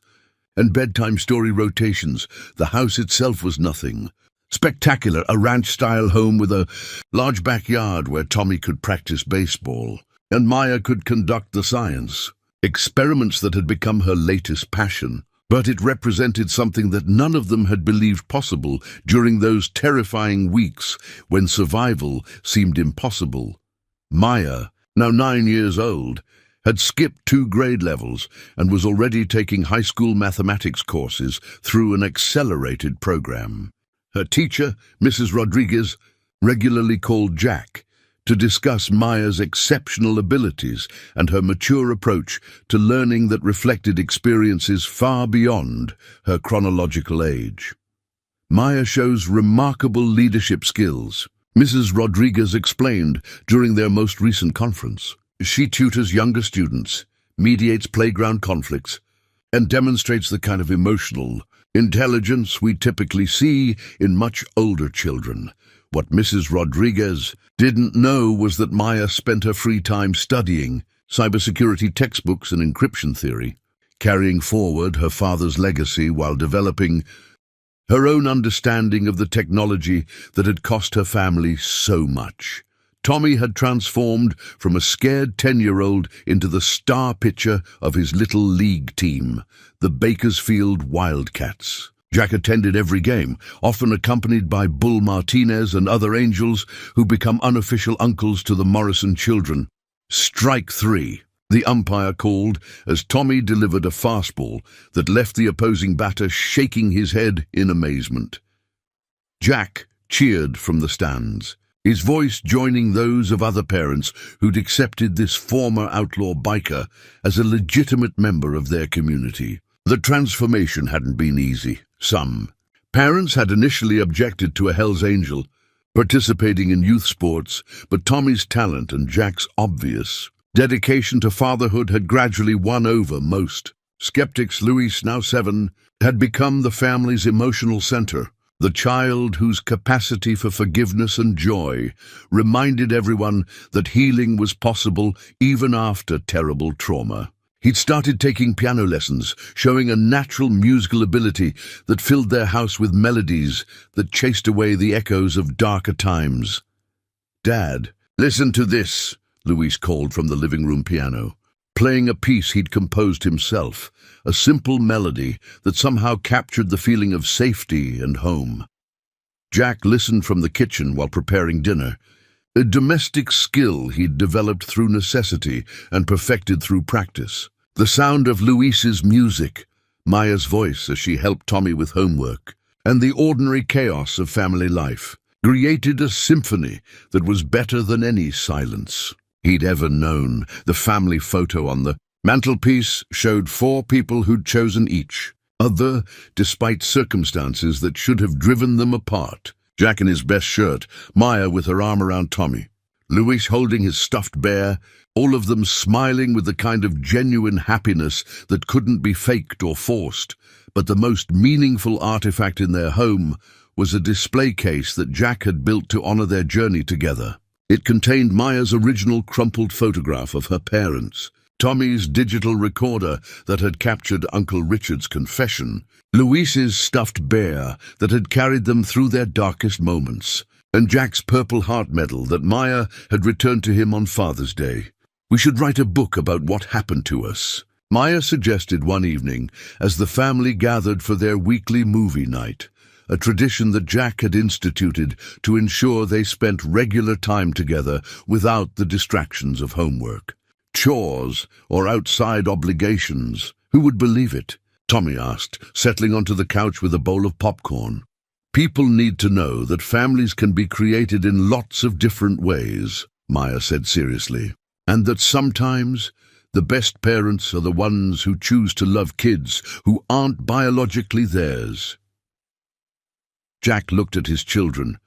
and bedtime story rotations. The house itself was nothing spectacular, a ranch-style home with a large backyard where Tommy could practice baseball and Maya could conduct the science experiments that had become her latest passion. But it represented something that none of them had believed possible during those terrifying weeks when survival seemed impossible. Maya, now 9 years old, had skipped 2 grade levels and was already taking high school mathematics courses through an accelerated program. Her teacher, Mrs. Rodriguez, regularly called Jack to discuss Maya's exceptional abilities and her mature approach to learning that reflected experiences far beyond her chronological age. "Maya shows remarkable leadership skills," Mrs. Rodriguez explained during their most recent conference. "She tutors younger students, mediates playground conflicts, and demonstrates the kind of emotional intelligence we typically see in much older children. What Mrs. Rodriguez didn't know was that Maya spent her free time studying cybersecurity textbooks and encryption theory, carrying forward her father's legacy while developing her own understanding of the technology that had cost her family so much. Tommy had transformed from a scared 10-year-old into the star pitcher of his little league team, the Bakersfield Wildcats. Jack attended every game, often accompanied by Bull Martinez and other angels who become unofficial uncles to the Morrison children. "Strike three," the umpire called as Tommy delivered a fastball that left the opposing batter shaking his head in amazement. Jack cheered from the stands, his voice joining those of other parents who'd accepted this former outlaw biker as a legitimate member of their community. The transformation hadn't been easy. Some parents had initially objected to a Hells Angel participating in youth sports, but Tommy's talent and Jack's obvious dedication to fatherhood had gradually won over most skeptics. Luis, now 7, had become the family's emotional center, the child whose capacity for forgiveness and joy reminded everyone that healing was possible even after terrible trauma. He'd started taking piano lessons, showing a natural musical ability that filled their house with melodies that chased away the echoes of darker times. "Dad, listen to this," Luis called from the living room piano, playing a piece he'd composed himself, a simple melody that somehow captured the feeling of safety and home. Jack listened from the kitchen while preparing dinner, a domestic skill he'd developed through necessity and perfected through practice. The sound of Luis's music, Maya's voice as she helped Tommy with homework, and the ordinary chaos of family life created a symphony that was better than any silence he'd ever known. The family photo on the mantelpiece showed 4 people who'd chosen each other despite circumstances that should have driven them apart. Jack in his best shirt, Maya with her arm around Tommy, Luis holding his stuffed bear, all of them smiling with the kind of genuine happiness that couldn't be faked or forced. But the most meaningful artifact in their home was a display case that Jack had built to honor their journey together. It contained Maya's original crumpled photograph of her parents, Tommy's digital recorder that had captured Uncle Richard's confession, Luis's stuffed bear that had carried them through their darkest moments, and Jack's Purple Heart medal that Maya had returned to him on Father's Day. "We should write a book about what happened to us," Maya suggested one evening as the family gathered for their weekly movie night, a tradition that Jack had instituted to ensure they spent regular time together without the distractions of homework, chores, or outside obligations. "Who would believe it?" Tommy asked, settling onto the couch with a bowl of popcorn. "People need to know that families can be created in lots of different ways," Maya said seriously, "and that sometimes the best parents are the ones who choose to love kids who aren't biologically theirs." Jack looked at his children,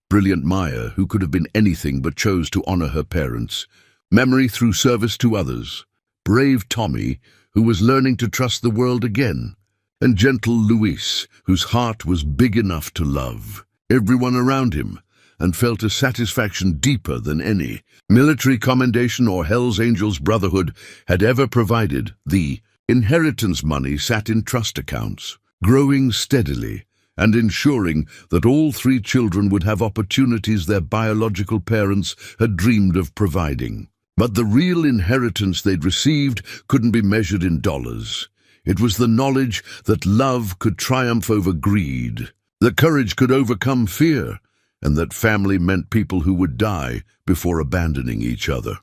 brilliant Maya, who could have been anything but chose to honor her parents, memory through service to others, brave Tommy, who was learning to trust the world again, and gentle Luis, whose heart was big enough to love everyone around him and felt a satisfaction deeper than any military commendation or Hells Angels brotherhood had ever provided. The inheritance money sat in trust accounts, growing steadily and ensuring that all 3 children would have opportunities their biological parents had dreamed of providing. But the real inheritance they'd received couldn't be measured in dollars. It was the knowledge that love could triumph over greed, that courage could overcome fear, and that family meant people who would die before abandoning each other.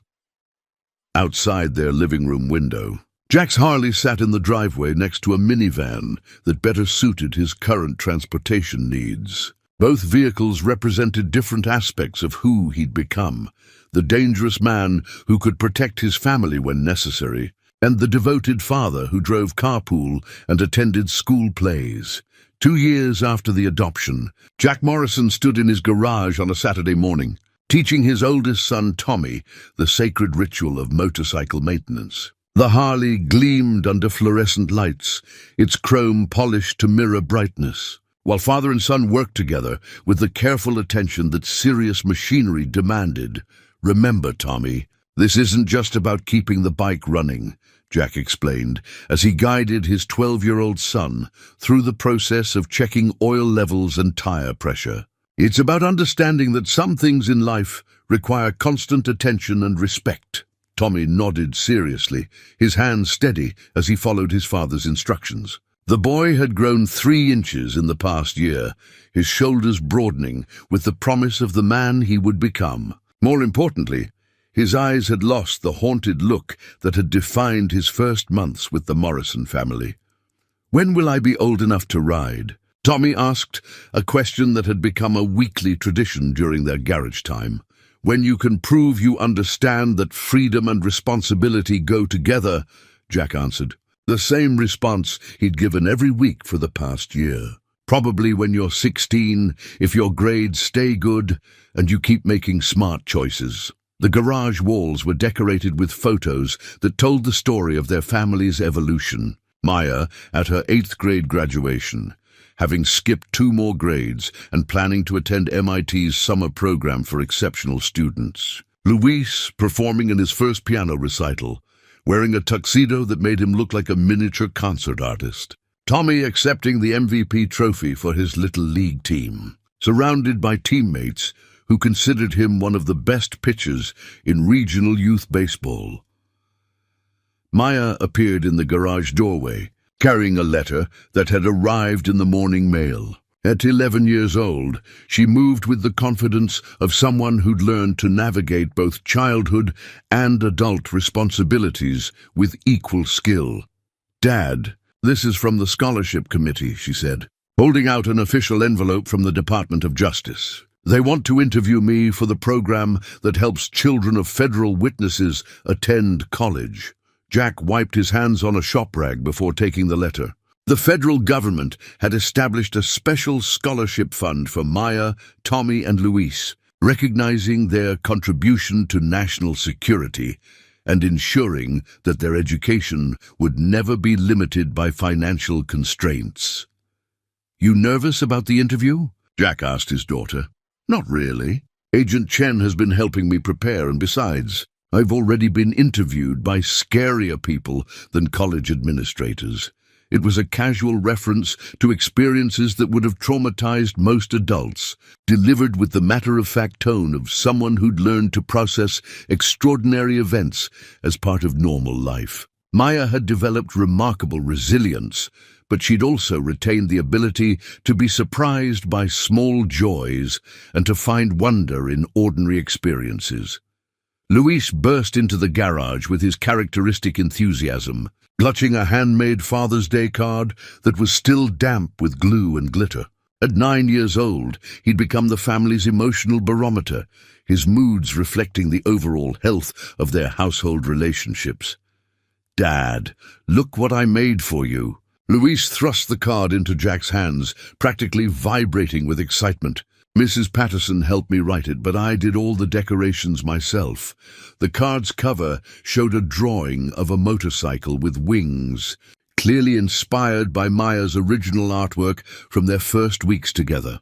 Outside their living room window, Jack's Harley sat in the driveway next to a minivan that better suited his current transportation needs. Both vehicles represented different aspects of who he'd become: the dangerous man who could protect his family when necessary, and the devoted father who drove carpool and attended school plays. 2 years after the adoption, Jack Morrison stood in his garage on a Saturday morning, teaching his oldest son Tommy the sacred ritual of motorcycle maintenance. The Harley gleamed under fluorescent lights, its chrome polished to mirror brightness, while father and son worked together with the careful attention that serious machinery demanded. "Remember, Tommy, this isn't just about keeping the bike running," Jack explained as he guided his 12-year-old son through the process of checking oil levels and tire pressure. "It's about understanding that some things in life require constant attention and respect." Tommy nodded seriously, his hands steady as he followed his father's instructions. The boy had grown 3 inches in the past year, his shoulders broadening with the promise of the man he would become. More importantly, his eyes had lost the haunted look that had defined his first months with the Morrison family. "When will I be old enough to ride?" Tommy asked, a question that had become a weekly tradition during their garage time. "When you can prove you understand that freedom and responsibility go together," Jack answered. The same response he'd given every week for the past year. "Probably when you're 16, if your grades stay good and you keep making smart choices." The garage walls were decorated with photos that told the story of their family's evolution. Maya, at her 8th grade graduation, having skipped 2 more grades and planning to attend MIT's summer program for exceptional students. Luis performing in his first piano recital, wearing a tuxedo that made him look like a miniature concert artist. Tommy accepting the MVP trophy for his little league team, surrounded by teammates who considered him one of the best pitchers in regional youth baseball. Maya appeared in the garage doorway, carrying a letter that had arrived in the morning mail. At 11 years old, she moved with the confidence of someone who'd learned to navigate both childhood and adult responsibilities with equal skill. "Dad, this is from the scholarship committee," she said, holding out an official envelope from the Department of Justice. "They want to interview me for the program that helps children of federal witnesses attend college." Jack wiped his hands on a shop rag before taking the letter. The federal government had established a special scholarship fund for Maya, Tommy, and Luis, recognizing their contribution to national security and ensuring that their education would never be limited by financial constraints. "You nervous about the interview?" Jack asked his daughter. "Not really. Agent Chen has been helping me prepare, and besides, I've already been interviewed by scarier people than college administrators." It was a casual reference to experiences that would have traumatized most adults, delivered with the matter-of-fact tone of someone who'd learned to process extraordinary events as part of normal life. Maya had developed remarkable resilience, but she'd also retained the ability to be surprised by small joys and to find wonder in ordinary experiences. Luis burst into the garage with his characteristic enthusiasm, clutching a handmade Father's Day card that was still damp with glue and glitter. At 9 years old, he'd become the family's emotional barometer, his moods reflecting the overall health of their household relationships. "Dad, look what I made for you." Luis thrust the card into Jack's hands, practically vibrating with excitement. "Mrs. Patterson helped me write it, but I did all the decorations myself." The card's cover showed a drawing of a motorcycle with wings, clearly inspired by Maya's original artwork from their first weeks together.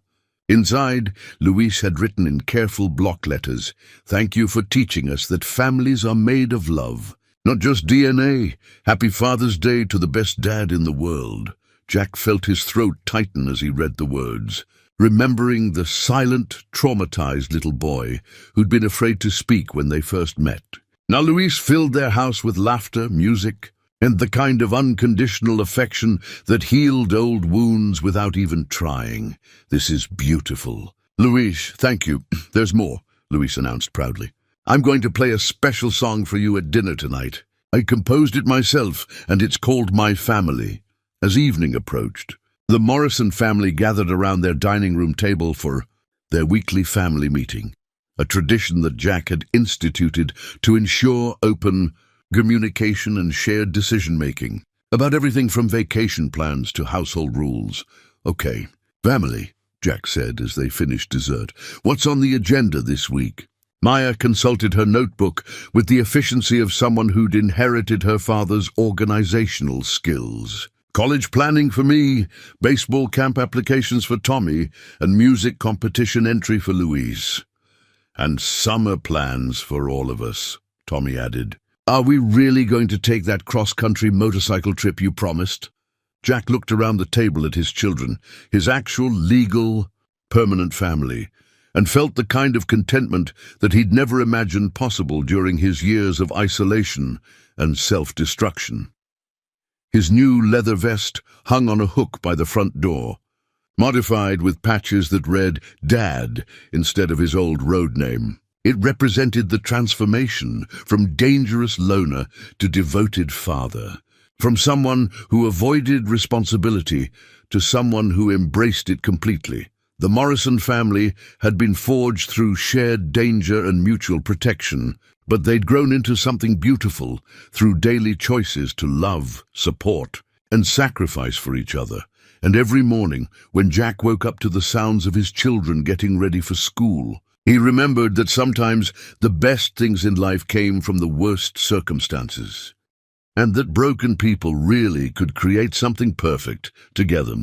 Inside, Luis had written in careful block letters, "Thank you for teaching us that families are made of love. Not just DNA. Happy Father's Day to the best dad in the world." Jack felt his throat tighten as he read the words, remembering the silent, traumatized little boy who'd been afraid to speak when they first met. Now Luis filled their house with laughter, music, and the kind of unconditional affection that healed old wounds without even trying. "This is beautiful." "Luis, thank you. There's more," Luis announced proudly. "I'm going to play a special song for you at dinner tonight. I composed it myself, and it's called My Family." As evening approached, the Morrison family gathered around their dining room table for their weekly family meeting, a tradition that Jack had instituted to ensure open communication and shared decision-making about everything from vacation plans to household rules. "Okay, family," Jack said as they finished dessert. "What's on the agenda this week?" Maya consulted her notebook with the efficiency of someone who'd inherited her father's organizational skills. College planning for me, baseball camp applications for Tommy, and music competition entry for Louise. And summer plans for all of us, Tommy added. Are we really going to take that cross-country motorcycle trip you promised? Jack looked around the table at his children, his actual, legal, permanent family, and felt the kind of contentment that he'd never imagined possible during his years of isolation and self-destruction. His new leather vest hung on a hook by the front door, modified with patches that read Dad instead of his old road name. It represented the transformation from dangerous loner to devoted father, from someone who avoided responsibility to someone who embraced it completely. The Morrison family had been forged through shared danger and mutual protection, but they'd grown into something beautiful through daily choices to love, support, and sacrifice for each other. And every morning, when Jack woke up to the sounds of his children getting ready for school, he remembered that sometimes the best things in life came from the worst circumstances, and that broken people really could create something perfect together.